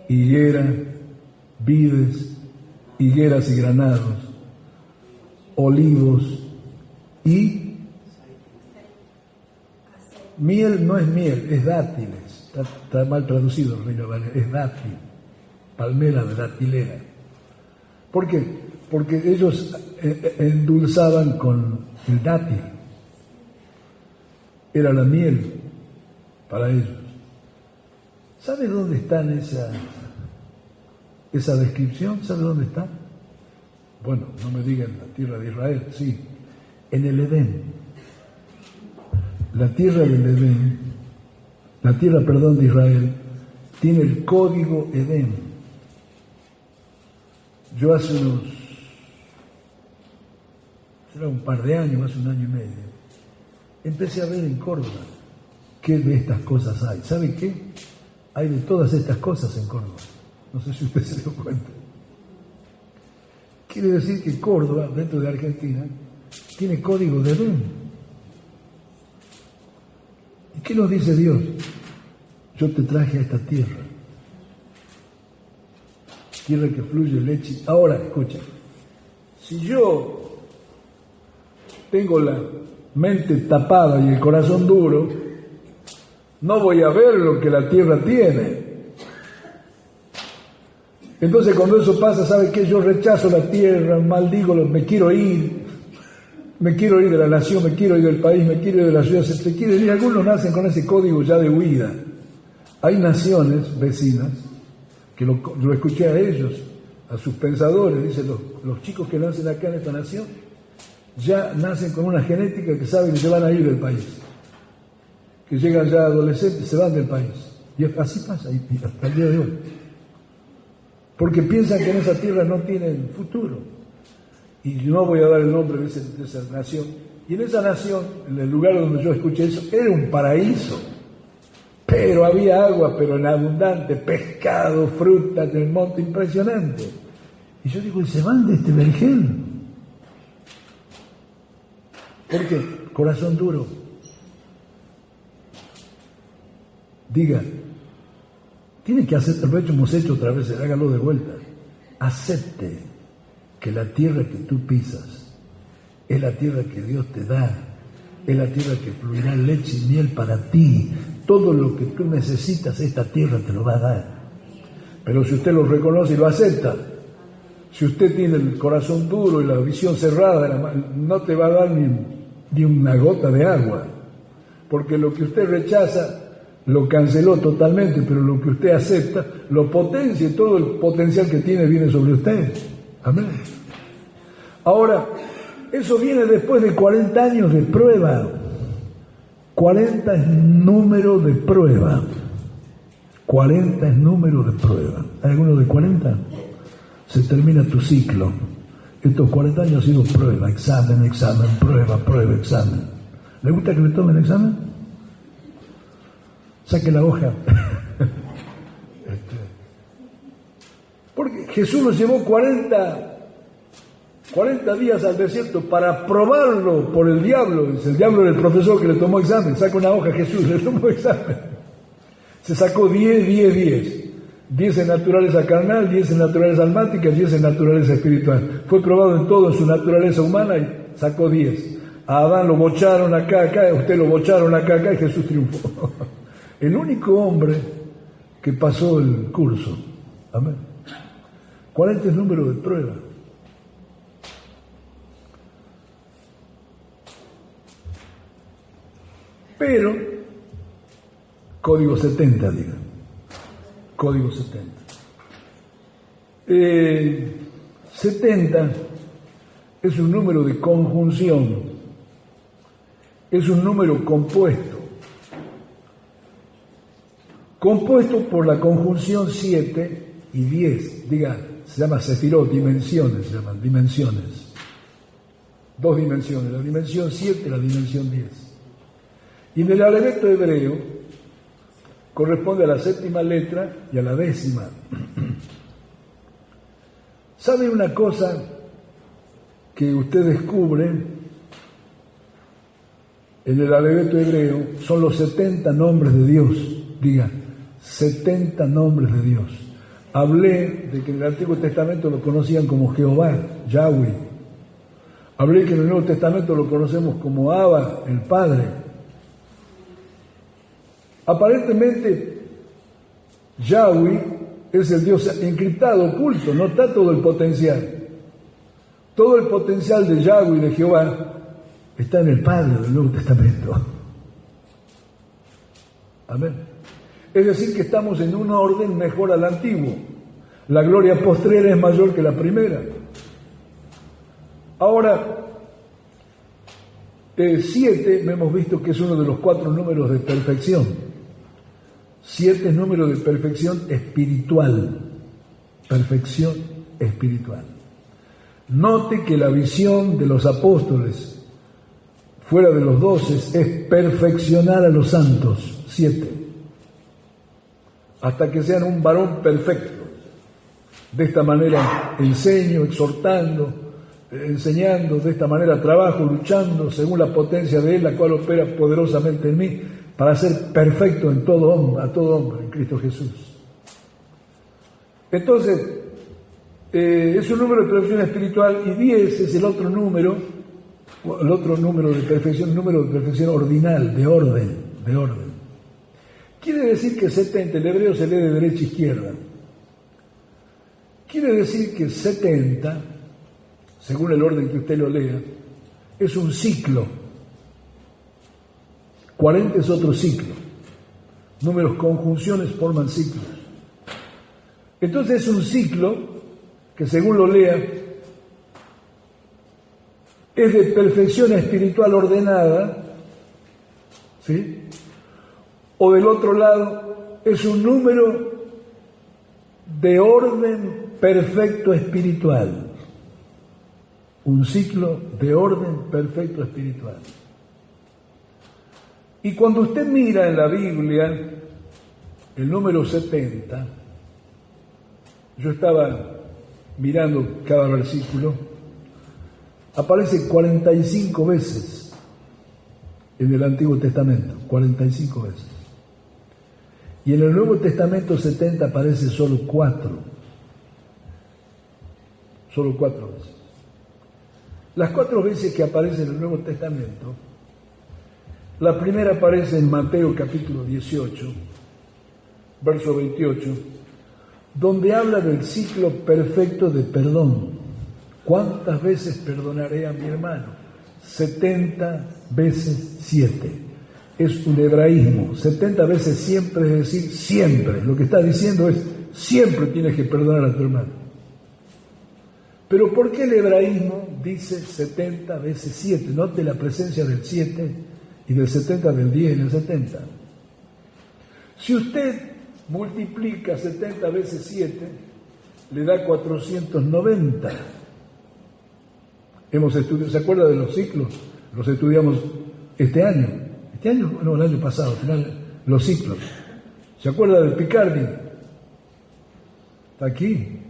Speaker 1: higuera, vides, higueras y granados, olivos y miel. No es miel, es dátiles. Está mal traducido, Reina Valeria, es dátil. palmera de datilera. ¿Por qué? Porque ellos endulzaban con el dátil. Era la miel para ellos. ¿Sabe dónde está esa descripción? ¿Sabe dónde está? Bueno, no me digan la tierra de Israel, sí, en el Edén. La tierra del Edén, de Israel, tiene el código Edén. Yo hace un par de años, hace un año y medio, empecé a ver en Córdoba qué de estas cosas hay. ¿Sabe qué? Hay de todas estas cosas en Córdoba. No sé si usted se dio cuenta. Quiere decir que Córdoba, dentro de Argentina, tiene código de Edén. ¿Y qué nos dice Dios? Yo te traje a esta tierra que fluye leche. Ahora, escucha, si yo tengo la mente tapada y el corazón duro, no voy a ver lo que la tierra tiene. Entonces cuando eso pasa, ¿sabe qué? Yo rechazo la tierra, maldigo, me quiero ir de la nación, me quiero ir del país, me quiero ir de la ciudad, se quieren ir. Algunos nacen con ese código ya de huida. Hay naciones vecinas, que lo escuché a ellos, a sus pensadores, dicen los chicos que nacen acá en esta nación, ya nacen con una genética que saben que se van a ir del país, que llegan ya adolescentes, se van del país. Y así pasa, y hasta el día de hoy. Porque piensan que en esa tierra no tienen futuro. Y no voy a dar el nombre de esa nación. Y en esa nación, en el lugar donde yo escuché eso, era un paraíso. Pero había agua, pero en abundante, pescado, frutas del monte, impresionante. Y yo digo, ¿y se van de este vergel? ¿Por qué? Corazón duro. Diga, tiene que aceptar, lo hemos hecho otra vez, hágalo de vuelta. Acepte que la tierra que tú pisas es la tierra que Dios te da, es la tierra que fluirá leche y miel para ti. Todo lo que tú necesitas, esta tierra te lo va a dar. Pero si usted lo reconoce y lo acepta, si usted tiene el corazón duro y la visión cerrada, no te va a dar ni una gota de agua. Porque lo que usted rechaza lo canceló totalmente, pero lo que usted acepta lo potencia y todo el potencial que tiene viene sobre usted. Amén. Ahora, eso viene después de 40 años de prueba. 40 es número de prueba. 40 es número de prueba. ¿Hay alguno de 40? Se termina tu ciclo. Estos 40 años ha sido prueba, examen, prueba, examen. ¿Le gusta que le tomen el examen? Saque la hoja. Porque Jesús nos llevó 40 días al desierto para probarlo por el diablo. El diablo era el profesor que le tomó examen. Saca una hoja, Jesús le tomó examen. Se sacó 10. 10 en naturaleza carnal, 10 en naturaleza almática, 10 en naturaleza espiritual. Fue probado en todo en su naturaleza humana y sacó 10. A Adán lo bocharon acá, a usted lo bocharon acá y Jesús triunfó. El único hombre que pasó el curso. Amén. 40 es número de prueba. Pero, código 70, diga. Código 70. 70 es un número de conjunción. Es un número compuesto. Compuesto por la conjunción 7 y 10. Diga, se llama sefirot, dimensiones, se llaman dimensiones. 2 dimensiones, la dimensión 7 y la dimensión 10. Y en el alfabeto hebreo corresponde a la 7ª letra y a la 10ª. ¿Sabe una cosa que usted descubre en el alfabeto hebreo? Son los 70 nombres de Dios. Diga, 70 nombres de Dios. Hablé de que en el Antiguo Testamento lo conocían como Jehová, Yahweh. Hablé que en el Nuevo Testamento lo conocemos como Abba, el Padre. Aparentemente, Yahweh es el Dios encriptado, oculto, no está todo el potencial. Todo el potencial de Yahweh y de Jehová está en el Padre del Nuevo Testamento. Amén. Es decir, que estamos en un orden mejor al antiguo. La gloria postrera es mayor que la primera. Ahora, 7 hemos visto que es uno de los 4 números de perfección. 7 es número de perfección espiritual. Perfección espiritual. Note que la visión de los apóstoles, fuera de los 12, es perfeccionar a los santos. 7. Hasta que sean un varón perfecto. De esta manera enseño, exhortando, enseñando, de esta manera trabajo, luchando según la potencia de Él, la cual opera poderosamente en mí, para ser perfecto en todo hombre, a todo hombre, en Cristo Jesús. Entonces, es un número de perfección espiritual, y 10 es el otro número de perfección, número de perfección ordinal, de orden. Quiere decir que 70, el hebreo se lee de derecha a izquierda. Quiere decir que 70, según el orden que usted lo lea, es un ciclo. 40 es otro ciclo. Números conjunciones forman ciclos. Entonces es un ciclo que, según lo lea, es de perfección espiritual ordenada, ¿sí? O del otro lado, es un número de orden perfecto espiritual. Un ciclo de orden perfecto espiritual. Y cuando usted mira en la Biblia el número 70, yo estaba mirando cada versículo, aparece 45 veces en el Antiguo Testamento, 45 veces. Y en el Nuevo Testamento 70 aparece solo 4. Solo 4 veces. Las 4 veces que aparece en el Nuevo Testamento, la primera aparece en Mateo capítulo 18, verso 28, donde habla del ciclo perfecto de perdón. ¿Cuántas veces perdonaré a mi hermano? 70 veces 7. Es un hebraísmo. 70 veces siempre, es decir, siempre. Lo que está diciendo es, siempre tienes que perdonar a tu hermano. Pero ¿por qué el hebraísmo dice 70 veces 7? Note la presencia del 7 y del 70, del 10 en el 70. Si usted multiplica 70 veces 7, le da 490. Hemos estudiado, ¿se acuerda de los ciclos? Los estudiamos este año. Este año, no, el año pasado, al final, los ciclos. ¿Se acuerda del Picardi? Está aquí.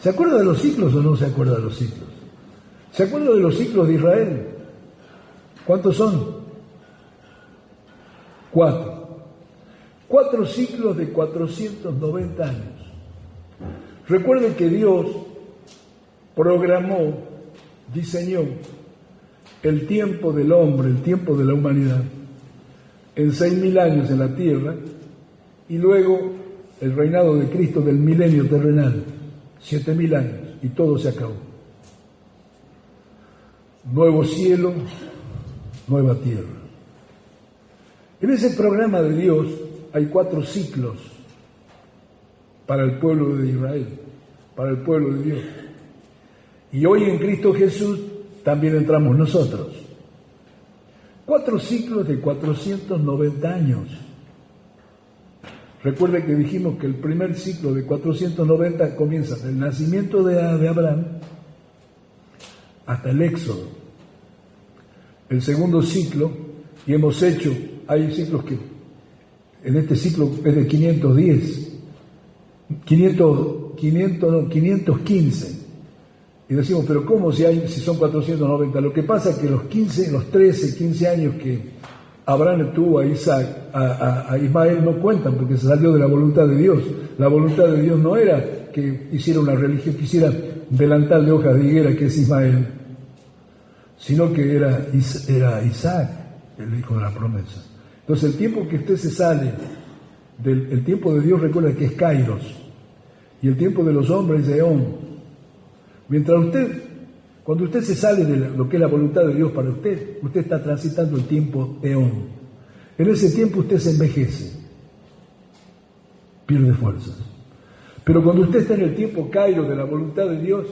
Speaker 1: ¿Se acuerda de los ciclos o no se acuerda de los ciclos? ¿Se acuerda de los ciclos de Israel? ¿Cuántos son? 4. 4 ciclos de 490 años. Recuerden que Dios programó, diseñó el tiempo del hombre, el tiempo de la humanidad, en 6.000 años en la tierra, y luego el reinado de Cristo del milenio terrenal, 7.000 años, y todo se acabó. Nuevo cielo, nueva tierra. En ese programa de Dios hay 4 ciclos para el pueblo de Israel, para el pueblo de Dios. Y hoy en Cristo Jesús también entramos nosotros. 4 ciclos de 490 años. Recuerde que dijimos que el primer ciclo de 490 comienza del nacimiento de Abraham hasta el Éxodo. El segundo ciclo, y hemos hecho, hay ciclos que en este ciclo es de 515. Y decimos, pero ¿cómo si son 490? Lo que pasa es que los 13, 15 años que Abraham tuvo a Isaac, a Ismael no cuentan porque se salió de la voluntad de Dios. La voluntad de Dios no era que hiciera una religión, que hiciera delantal de hojas de higuera, que es Ismael, sino que era Isaac, el hijo de la promesa. Entonces el tiempo que usted se sale el tiempo de Dios, recuerda que es Kairos, y el tiempo de los hombres es Eón. Cuando usted se sale de lo que es la voluntad de Dios para usted, usted está transitando el tiempo Eón. En ese tiempo usted se envejece, pierde fuerzas. Pero cuando usted está en el tiempo Kairos de la voluntad de Dios,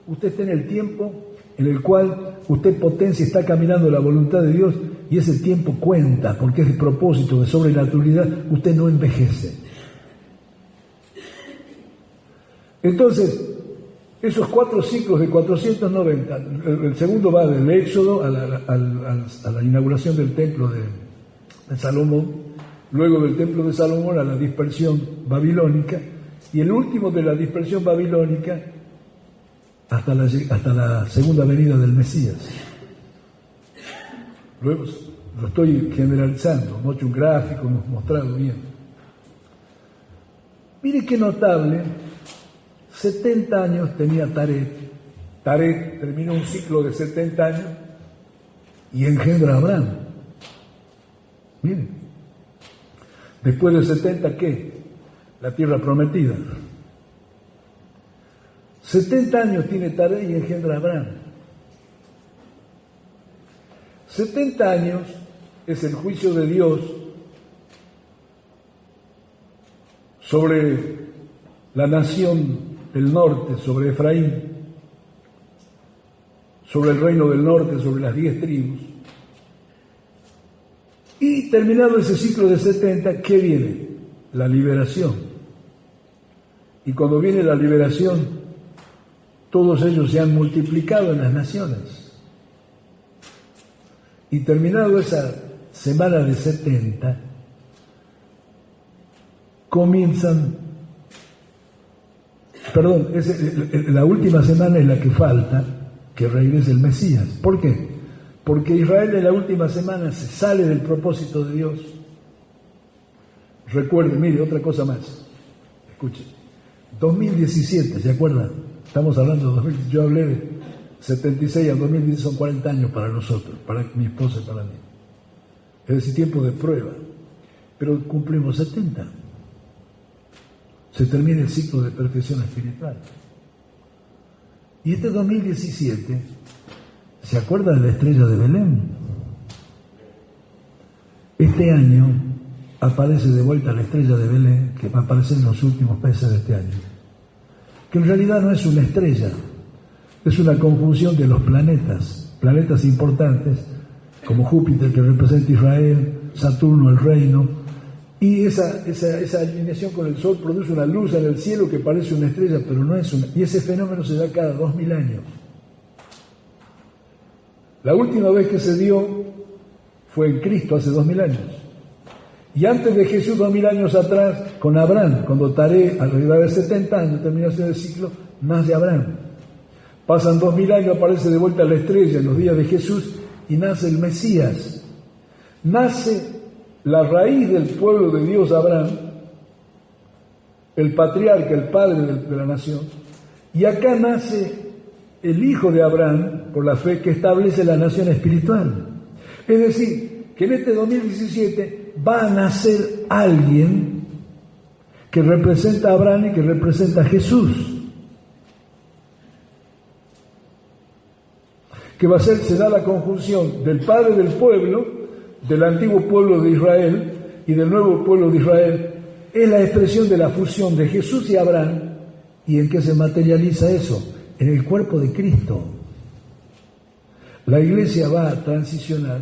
Speaker 1: usted está en el tiempo en el cual usted potencia, está caminando la voluntad de Dios, y ese tiempo cuenta, porque es de propósito, de sobrenaturalidad, usted no envejece. Entonces, esos 4 ciclos de 490, el segundo va del Éxodo a la inauguración del templo de Salomón, luego del templo de Salomón a la dispersión babilónica, y el último de la dispersión babilónica hasta la segunda venida del Mesías. Luego lo estoy generalizando, hemos hecho un gráfico, hemos mostrado bien. Mire qué notable, 70 años tenía Taret. Taret terminó un ciclo de 70 años y engendra a Abraham. Miren, después de 70, ¿qué? La tierra prometida. 70 años tiene Taret y engendra a Abraham. 70 años es el juicio de Dios sobre la nación del norte, sobre Efraín, sobre el reino del norte, sobre las 10 tribus. Y terminado ese ciclo de 70, ¿qué viene? La liberación. Y cuando viene la liberación, todos ellos se han multiplicado en las naciones. Y terminado esa semana de 70, la última semana es la que falta que regrese el Mesías. ¿Por qué? Porque Israel en la última semana se sale del propósito de Dios. Recuerden, mire, otra cosa más. Escuchen. 2017, ¿se acuerdan? Estamos hablando de 2000, yo hablé de 76 al 2010, son 40 años para nosotros, para mi esposa y para mí. Es decir, tiempo de prueba. Pero cumplimos 70. Se termina el ciclo de perfección espiritual. Y este 2017, ¿se acuerda de la estrella de Belén? Este año aparece de vuelta la estrella de Belén, que va a aparecer en los últimos meses de este año. Que en realidad no es una estrella, es una conjunción de los planetas importantes, como Júpiter, que representa Israel, Saturno, el reino, y esa alineación con el Sol produce una luz en el cielo que parece una estrella, pero no es una. Y ese fenómeno se da cada 2000 años. La última vez que se dio fue en Cristo, hace 2000 años. Y antes de Jesús, 2000 años atrás, con Abraham, cuando Taré, alrededor de 70 años, terminación del ciclo, nace Abraham. Pasan 2000 años, aparece de vuelta la estrella en los días de Jesús y nace el Mesías. Nace la raíz del pueblo de Dios, Abraham, el patriarca, el padre de la nación, y acá nace el hijo de Abraham, por la fe, que establece la nación espiritual. Es decir, que en este 2017 va a nacer alguien que representa a Abraham y que representa a Jesús. Que se da la conjunción del padre del pueblo, del antiguo pueblo de Israel y del nuevo pueblo de Israel. Es la expresión de la fusión de Jesús y Abraham. ¿Y en qué se materializa eso? En el cuerpo de Cristo. La iglesia va a transicionar,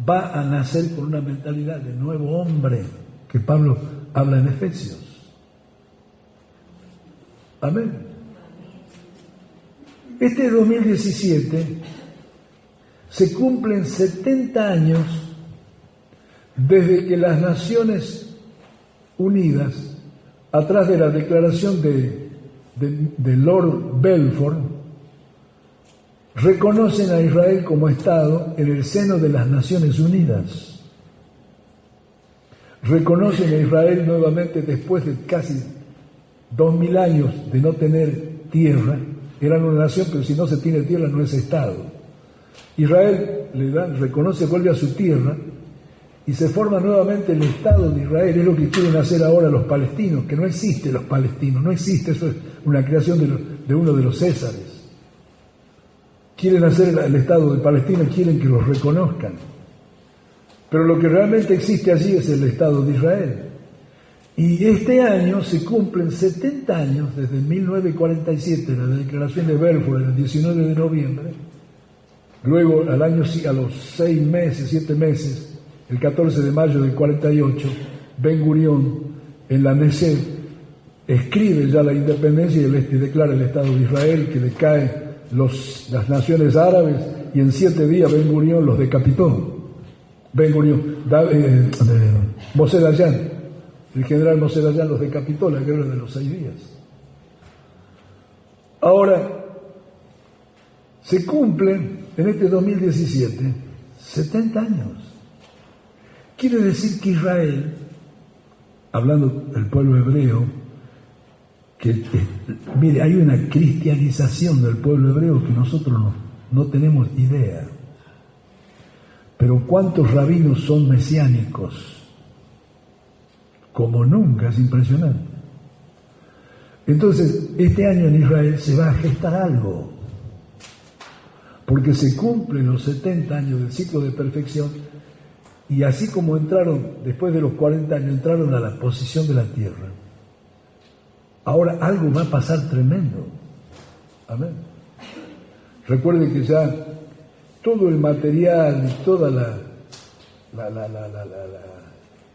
Speaker 1: va a nacer con una mentalidad de nuevo hombre, que Pablo habla en Efesios. Amén. Este 2017 se cumplen 70 años desde que las Naciones Unidas, atrás de la declaración de Lord Balfour, reconocen a Israel como Estado en el seno de las Naciones Unidas. Reconocen a Israel nuevamente después de casi 2000 años de no tener tierra. Eran una nación, pero si no se tiene tierra no es Estado. Israel reconoce, vuelve a su tierra, y se forma nuevamente el Estado de Israel. Es lo que quieren hacer ahora los palestinos, que no existe los palestinos, no existe, eso es una creación de uno de los Césares. Quieren hacer el Estado de Palestina, quieren que los reconozcan. Pero lo que realmente existe allí es el Estado de Israel. Y este año se cumplen 70 años desde 1947, la declaración de Balfour, el 19 de noviembre. Luego, a los 6 meses, 7 meses, el 14 de mayo del 48, Ben Gurión, en la Knesset, escribe ya la independencia y declara el Estado de Israel, que le caen las naciones árabes, y en 7 días Ben Gurión los decapitó. Ben Gurión, Moshe Dayan, el general Moshe Dayan los decapitó en la guerra de los 6 días. Ahora, se cumplen en este 2017 70 años. Quiere decir que Israel, hablando del pueblo hebreo, mire, hay una cristianización del pueblo hebreo que nosotros no tenemos idea. Pero ¿cuántos rabinos son mesiánicos? Como nunca, es impresionante. Entonces, este año en Israel se va a gestar algo, porque se cumplen los 70 años del ciclo de perfección, y así como entraron, después de los 40 años, entraron a la posición de la tierra. Ahora algo va a pasar tremendo. Amén. Recuerden que ya todo el material y toda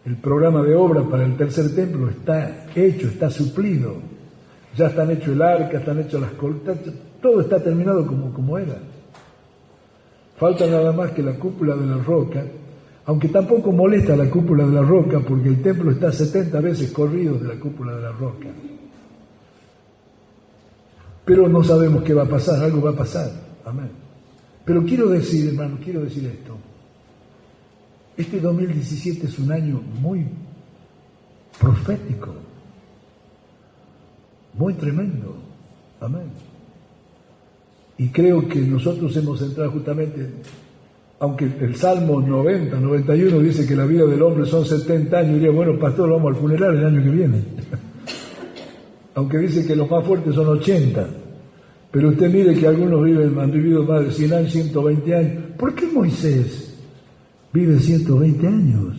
Speaker 1: el programa de obra para el tercer templo está hecho, está suplido. Ya están hechos el arca, están hechos las columnas, todo está terminado como era. Falta nada más que la cúpula de la roca, aunque tampoco molesta la cúpula de la roca, porque el templo está 70 veces corrido de la cúpula de la roca. Pero no sabemos qué va a pasar, algo va a pasar. Amén. Pero quiero decir, hermano, esto. Este 2017 es un año muy profético, muy tremendo. Amén. Y creo que nosotros hemos entrado justamente, aunque el Salmo 90, 91 dice que la vida del hombre son 70 años, diría, bueno, pastor, vamos al funeral el año que viene. Aunque dice que los más fuertes son 80. Pero usted mire que algunos han vivido más de 100 años, 120 años. ¿Por qué Moisés vive 120 años?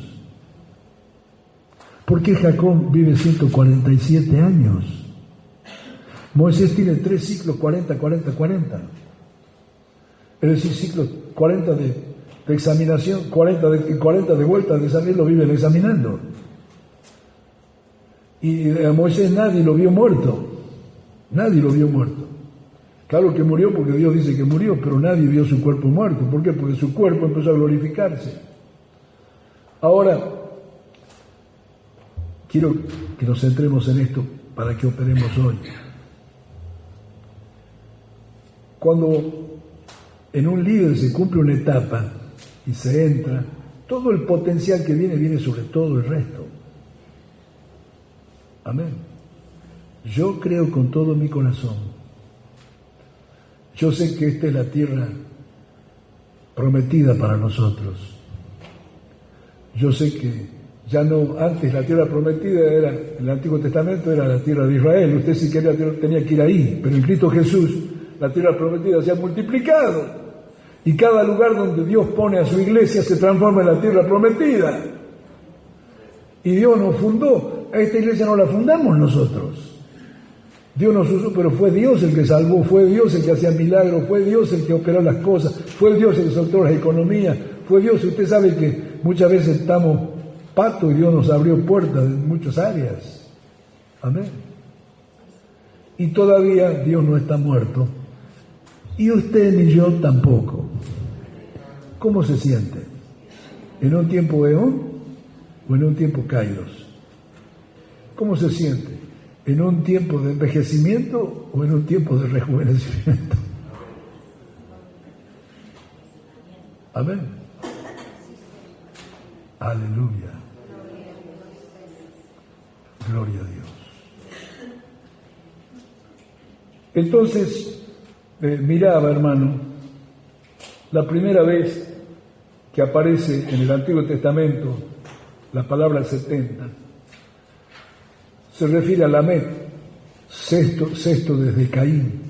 Speaker 1: ¿Por qué Jacob vive 147 años? Moisés tiene 3 ciclos, 40, 40, 40. Es decir, ciclos 40 de examinación, 40 de vueltas de examen, lo viven examinando. Y a Moisés nadie lo vio muerto. Nadie lo vio muerto. Claro que murió porque Dios dice que murió, pero nadie vio su cuerpo muerto. ¿Por qué? Porque su cuerpo empezó a glorificarse. Ahora, quiero que nos centremos en esto para que operemos hoy. Cuando en un líder se cumple una etapa y se entra, todo el potencial que viene sobre todo el resto. Amén. Yo creo con todo mi corazón. Yo sé que esta es la tierra prometida para nosotros. Yo sé que ya no, antes la tierra prometida era, en el Antiguo Testamento era la tierra de Israel. Usted si quería tenía que ir ahí, pero en Cristo Jesús la tierra prometida se ha multiplicado. Y cada lugar donde Dios pone a su iglesia se transforma en la tierra prometida. Y Dios nos fundó. A esta iglesia no la fundamos nosotros. Dios nos usó, pero fue Dios el que salvó, fue Dios el que hacía milagros, fue Dios el que operó las cosas, fue Dios el que soltó las economías, fue Dios. Usted sabe que muchas veces estamos patos y Dios nos abrió puertas en muchas áreas. Amén. Y todavía Dios no está muerto. Y usted ni yo tampoco. ¿Cómo se siente? ¿En un tiempo eón o en un tiempo kairos? ¿Cómo se siente? ¿En un tiempo de envejecimiento o en un tiempo de rejuvenecimiento? Amén. Aleluya. Gloria a Dios. Entonces, miraba, hermano, la primera vez que aparece en el Antiguo Testamento, la palabra 70, se refiere a Lamed, sexto desde Caín.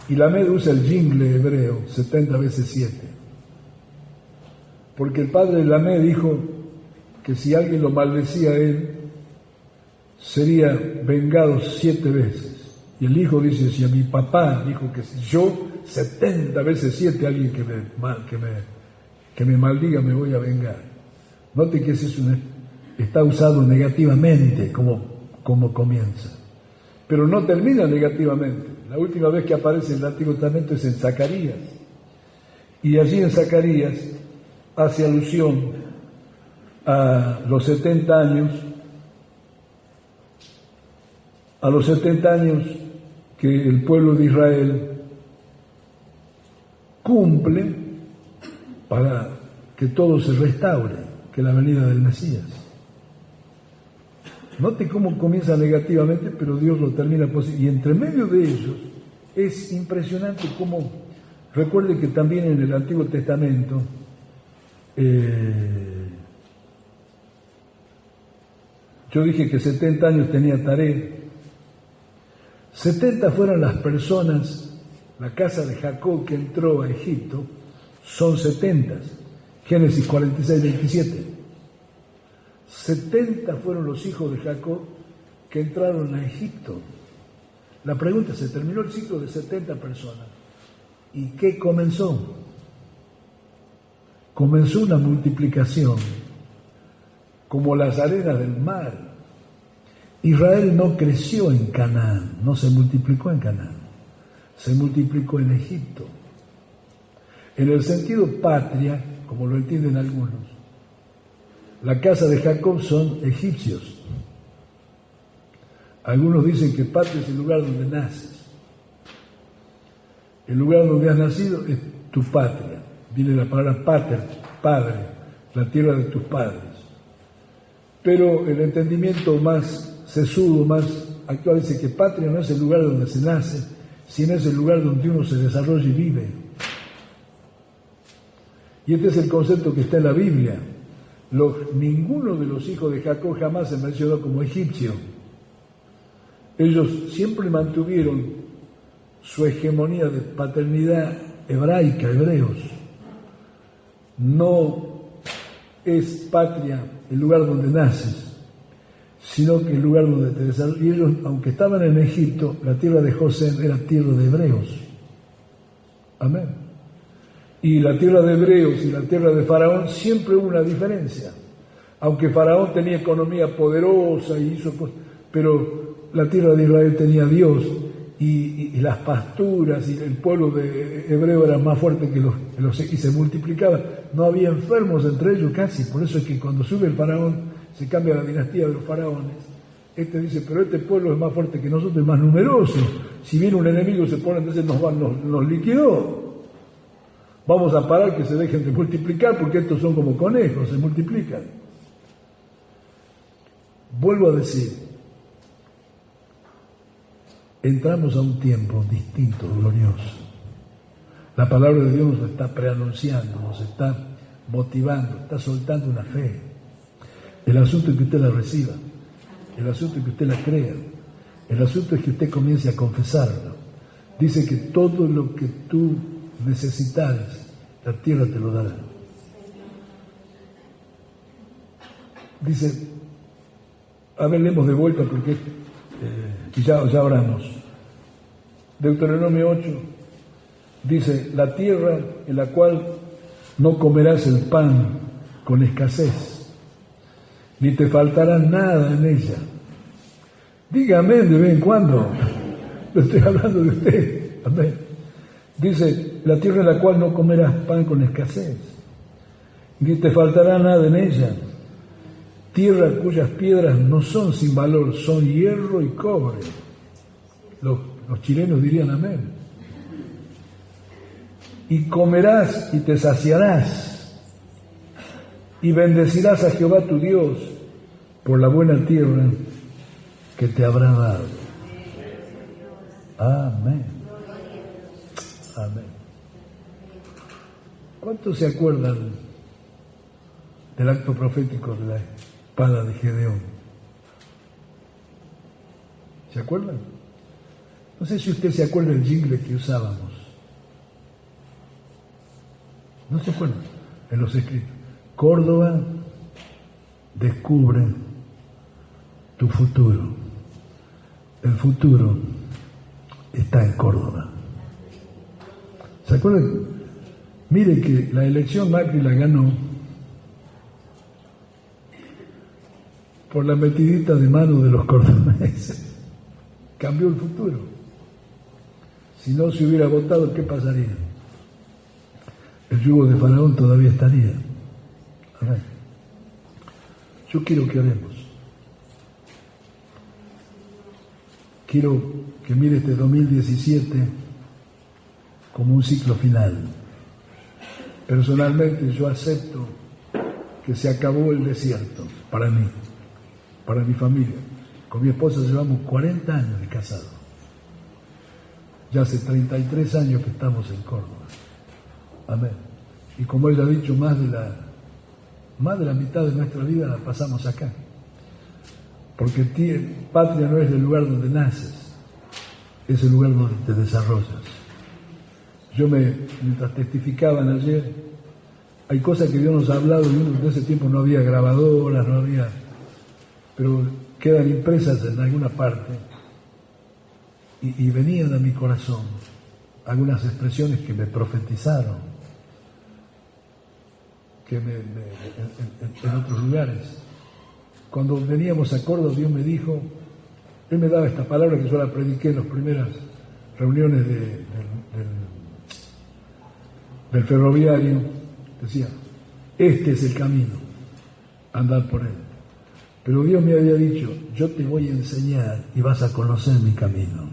Speaker 1: Y Lamed usa el jingle hebreo, 70 veces 7. Porque el padre de Lamed dijo que si alguien lo maldecía a él, sería vengado 7 veces. Y el hijo dice, si a mi papá dijo que si yo 70 veces 7 alguien que me maldiga me voy a vengar. Note que ese está usado negativamente como comienza. Pero no termina negativamente. La última vez que aparece en el Antiguo Testamento es en Zacarías. Y allí en Zacarías hace alusión a los 70 años que el pueblo de Israel cumple para que todo se restaure, que es la venida del Mesías. Note cómo comienza negativamente, pero Dios lo termina positivo. Y entre medio de ellos es impresionante cómo, recuerde que también en el Antiguo Testamento yo dije que 70 años tenía Taré. 70 fueron las personas, la casa de Jacob que entró a Egipto, son 70. Génesis 46, 27. 70 fueron los hijos de Jacob que entraron a Egipto. La pregunta, ¿se terminó el ciclo de 70 personas? ¿Y qué comenzó? Comenzó una multiplicación, como las arenas del mar. Israel no creció en Canaán, no se multiplicó en Canaán, se multiplicó en Egipto. En el sentido patria, como lo entienden algunos, la casa de Jacob son egipcios. Algunos dicen que patria es el lugar donde naces. El lugar donde has nacido es tu patria. Viene la palabra pater, padre, la tierra de tus padres. Pero el entendimiento más sesudo, más actual, dice que patria no es el lugar donde se nace, sino es el lugar donde uno se desarrolla y vive. Y este es el concepto que está en la Biblia. Ninguno de los hijos de Jacob jamás se mencionó como egipcio. Ellos siempre mantuvieron su hegemonía de paternidad hebraica, hebreos. No es patria el lugar donde naces, sino que el lugar donde te desarrollas. Y ellos, aunque estaban en Egipto, la tierra de José era tierra de hebreos. Amén. Y la tierra de hebreos y la tierra de Faraón siempre hubo una diferencia. Aunque Faraón tenía economía poderosa y hizo cosas, pero la tierra de Israel tenía a Dios y las pasturas y el pueblo de hebreo era más fuerte que los y se multiplicaba. No había enfermos entre ellos casi. Por eso es que cuando sube el Faraón, se cambia la dinastía de los faraones. Este dice, pero este pueblo es más fuerte que nosotros, es más numeroso. Si viene un enemigo se pone, entonces nos liquidó. Vamos a parar que se dejen de multiplicar porque estos son como conejos, se multiplican. Vuelvo a decir, entramos a un tiempo distinto, glorioso. La palabra de Dios nos está preanunciando, nos está motivando, está soltando una fe. El asunto es que usted la reciba, el asunto es que usted la crea, el asunto es que usted comience a confesarlo. Dice que todo lo que tú necesitares, la tierra te lo dará. Dice, a ver, leemos de vuelta porque y ya oramos. Deuteronomio 8 dice, la tierra en la cual no comerás el pan con escasez, ni te faltará nada en ella. Dígame de vez en cuando, lo estoy hablando de usted. Amén. Dice, la tierra en la cual no comerás pan con escasez, ni te faltará nada en ella. Tierra cuyas piedras no son sin valor, son hierro y cobre. Los chilenos dirían amén. Y comerás y te saciarás, y bendecirás a Jehová tu Dios por la buena tierra que te habrá dado. Amén. Amén. ¿Cuántos se acuerdan del acto profético de la espada de Gedeón? ¿Se acuerdan? No sé si usted se acuerda del jingle que usábamos. ¿No se acuerdan? En los escritos. Córdoba descubre tu futuro. El futuro está en Córdoba. ¿Se acuerdan? Mire que la elección Macri la ganó por la metidita de mano de los cordobeses. Cambió el futuro. Si no se hubiera votado, ¿qué pasaría? El yugo de Faraón todavía estaría. A ver. Yo quiero que oremos. Quiero que mire este 2017 como un ciclo final. Personalmente yo acepto que se acabó el desierto para mí, para mi familia. Con mi esposa llevamos 40 años de casado. Ya hace 33 años que estamos en Córdoba. Amén. Y como él ha dicho, más de la mitad de nuestra vida la pasamos acá. Porque patria no es el lugar donde naces, es el lugar donde te desarrollas. Mientras testificaban ayer, hay cosas que Dios nos ha hablado y en ese tiempo no había grabadoras, no había, pero quedan impresas en alguna parte y venían a mi corazón algunas expresiones que me profetizaron, que en otros lugares. Cuando veníamos a Córdoba, Dios me dijo, Él me daba esta palabra que yo la prediqué en las primeras reuniones del ferroviario, decía, este es el camino, andar por él. Pero Dios me había dicho, yo te voy a enseñar y vas a conocer mi camino.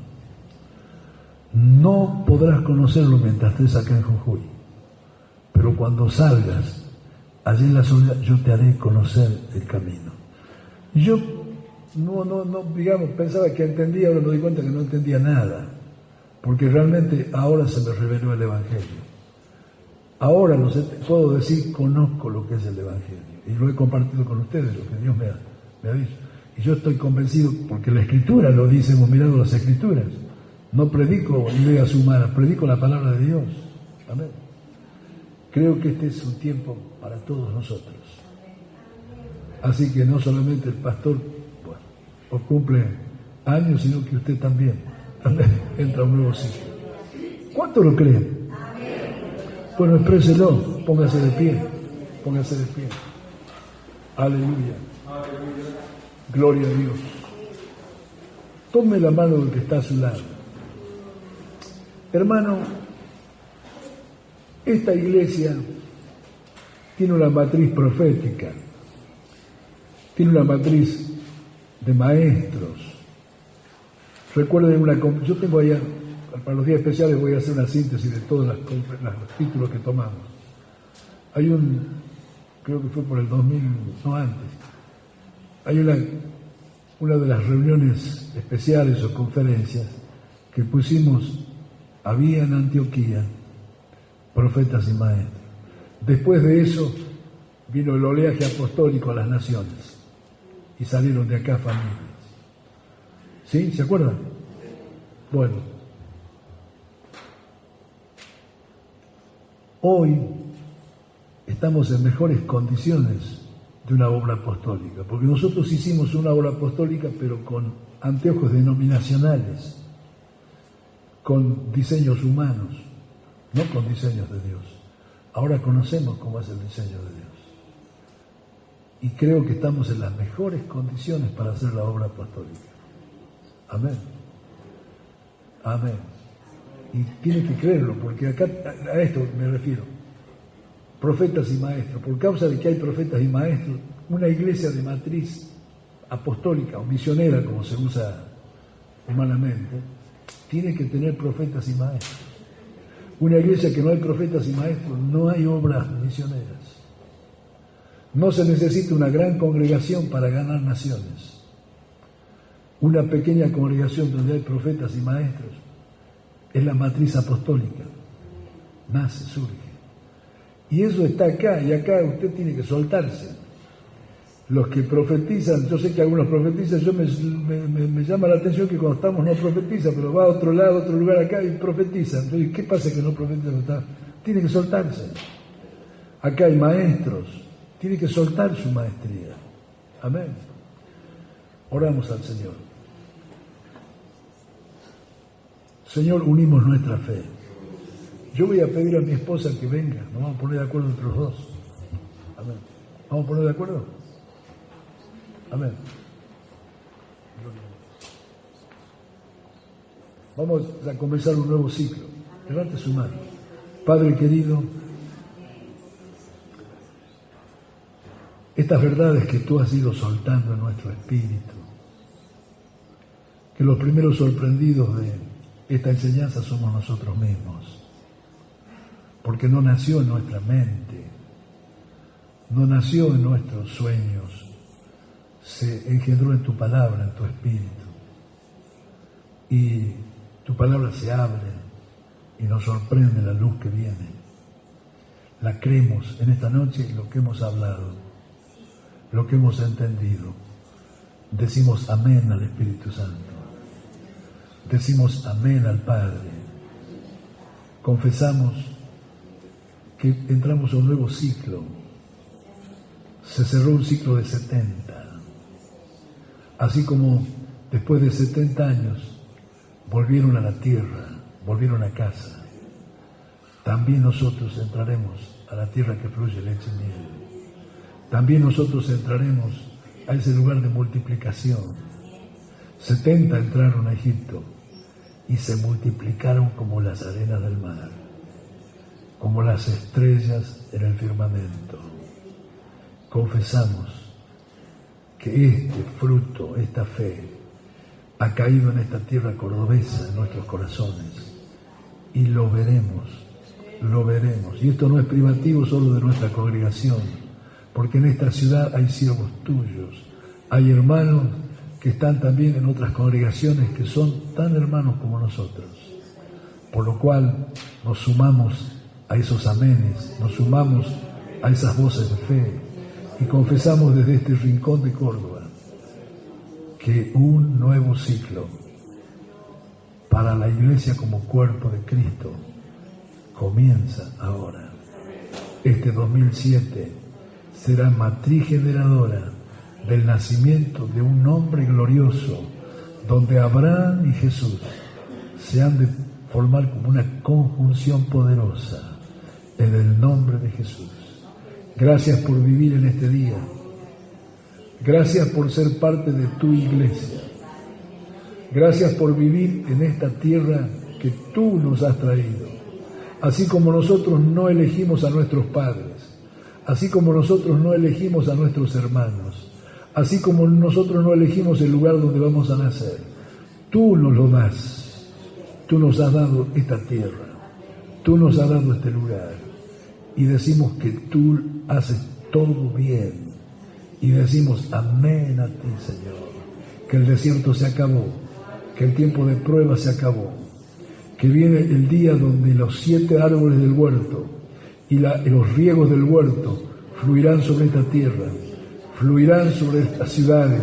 Speaker 1: No podrás conocerlo mientras estés acá en Jujuy, pero cuando salgas, allí en la soledad, yo te haré conocer el camino. Y yo digamos, pensaba que entendía, ahora me doy cuenta que no entendía nada, porque realmente ahora se me reveló el Evangelio. Ahora puedo decir, conozco lo que es el Evangelio, y lo he compartido con ustedes, lo que Dios me ha dicho. Y yo estoy convencido, porque la Escritura lo dice, hemos mirado las Escrituras. No predico ideas humanas, predico la palabra de Dios. Amén. Creo que este es un tiempo para todos nosotros. Así que no solamente el pastor os cumple años, sino que usted también. Amén. Entra a un nuevo ciclo. ¿Cuánto lo creen? Bueno, expréselo, póngase de pie. Aleluya. Gloria a Dios. Tome la mano del que está a su lado. Hermano, esta iglesia tiene una matriz profética, tiene una matriz de maestros. Recuerden yo tengo allá, para los días especiales voy a hacer una síntesis de todos los títulos que tomamos. Hay creo que fue por el 2000, no antes, hay una de las reuniones especiales o conferencias que había en Antioquía profetas y maestros. Después de eso vino el oleaje apostólico a las naciones y salieron de acá familias. ¿Sí? ¿Se acuerdan? Bueno, hoy estamos en mejores condiciones de una obra apostólica, porque nosotros hicimos una obra apostólica pero con anteojos denominacionales, con diseños humanos, no con diseños de Dios. Ahora conocemos cómo es el diseño de Dios. Y creo que estamos en las mejores condiciones para hacer la obra apostólica. Amén. Amén. Y tiene que creerlo, porque acá a esto me refiero. Profetas y maestros. Por causa de que hay profetas y maestros, una iglesia de matriz apostólica o misionera, como se usa humanamente, tiene que tener profetas y maestros. Una iglesia que no hay profetas y maestros, no hay obras misioneras. No se necesita una gran congregación para ganar naciones. Una pequeña congregación donde hay profetas y maestros es la matriz apostólica. Nace, surge. Y eso está acá, y acá usted tiene que soltarse. Los que profetizan, yo sé que algunos profetizan, me llama la atención que cuando estamos no profetizan, pero va a otro lado, a otro lugar acá y profetizan. Entonces, ¿qué pasa que no profetizan? Tiene que soltarse. Acá hay maestros, tiene que soltar su maestría. Amén. Oramos al Señor. Señor, unimos nuestra fe. Yo voy a pedir a mi esposa que venga, nos vamos a poner de acuerdo entre los dos. Amén. ¿Vamos a poner de acuerdo? Amén. Vamos a comenzar un nuevo ciclo. Levante su mano. Padre querido, estas verdades que tú has ido soltando en nuestro espíritu, que los primeros sorprendidos de esta enseñanza somos nosotros mismos, porque no nació en nuestra mente, no nació en nuestros sueños, se engendró en tu palabra, en tu espíritu, y tu palabra se abre y nos sorprende la luz que viene. La creemos en esta noche, lo que hemos hablado, lo que hemos entendido. Decimos amén al Espíritu Santo, decimos amén al Padre, confesamos que entramos a un nuevo ciclo. Se cerró un ciclo de 70. Así como después de 70 años volvieron a la tierra, volvieron a casa, también nosotros entraremos a la tierra que fluye leche y miel. También nosotros entraremos a ese lugar de multiplicación. 70 entraron a Egipto y se multiplicaron como las arenas del mar, como las estrellas en el firmamento. Confesamos que este fruto, esta fe, ha caído en esta tierra cordobesa, en nuestros corazones, y lo veremos. Y esto no es privativo solo de nuestra congregación, porque en esta ciudad hay siervos tuyos, hay hermanos que están también en otras congregaciones que son tan hermanos como nosotros, por lo cual nos sumamos a esos amenes, nos sumamos a esas voces de fe y confesamos desde este rincón de Córdoba que un nuevo ciclo para la Iglesia como cuerpo de Cristo comienza ahora. Este 2007 será matriz generadora del nacimiento de un hombre glorioso, donde Abraham y Jesús se han de formar como una conjunción poderosa en el nombre de Jesús. Gracias por vivir en este día. Gracias por ser parte de tu iglesia. Gracias por vivir en esta tierra que tú nos has traído. Así como nosotros no elegimos a nuestros padres, así como nosotros no elegimos a nuestros hermanos, así como nosotros no elegimos el lugar donde vamos a nacer, tú nos lo das. Tú nos has dado esta tierra, tú nos has dado este lugar, y decimos que tú haces todo bien, y decimos amén a ti, Señor, que el desierto se acabó, que el tiempo de prueba se acabó, que viene el día donde los 7 árboles del huerto y los riegos del huerto fluirán sobre esta tierra, fluirán sobre estas ciudades,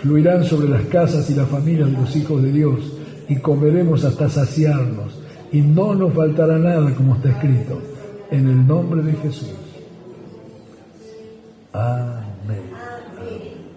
Speaker 1: fluirán sobre las casas y las familias de los hijos de Dios, y comeremos hasta saciarnos, y no nos faltará nada, como está escrito, en el nombre de Jesús.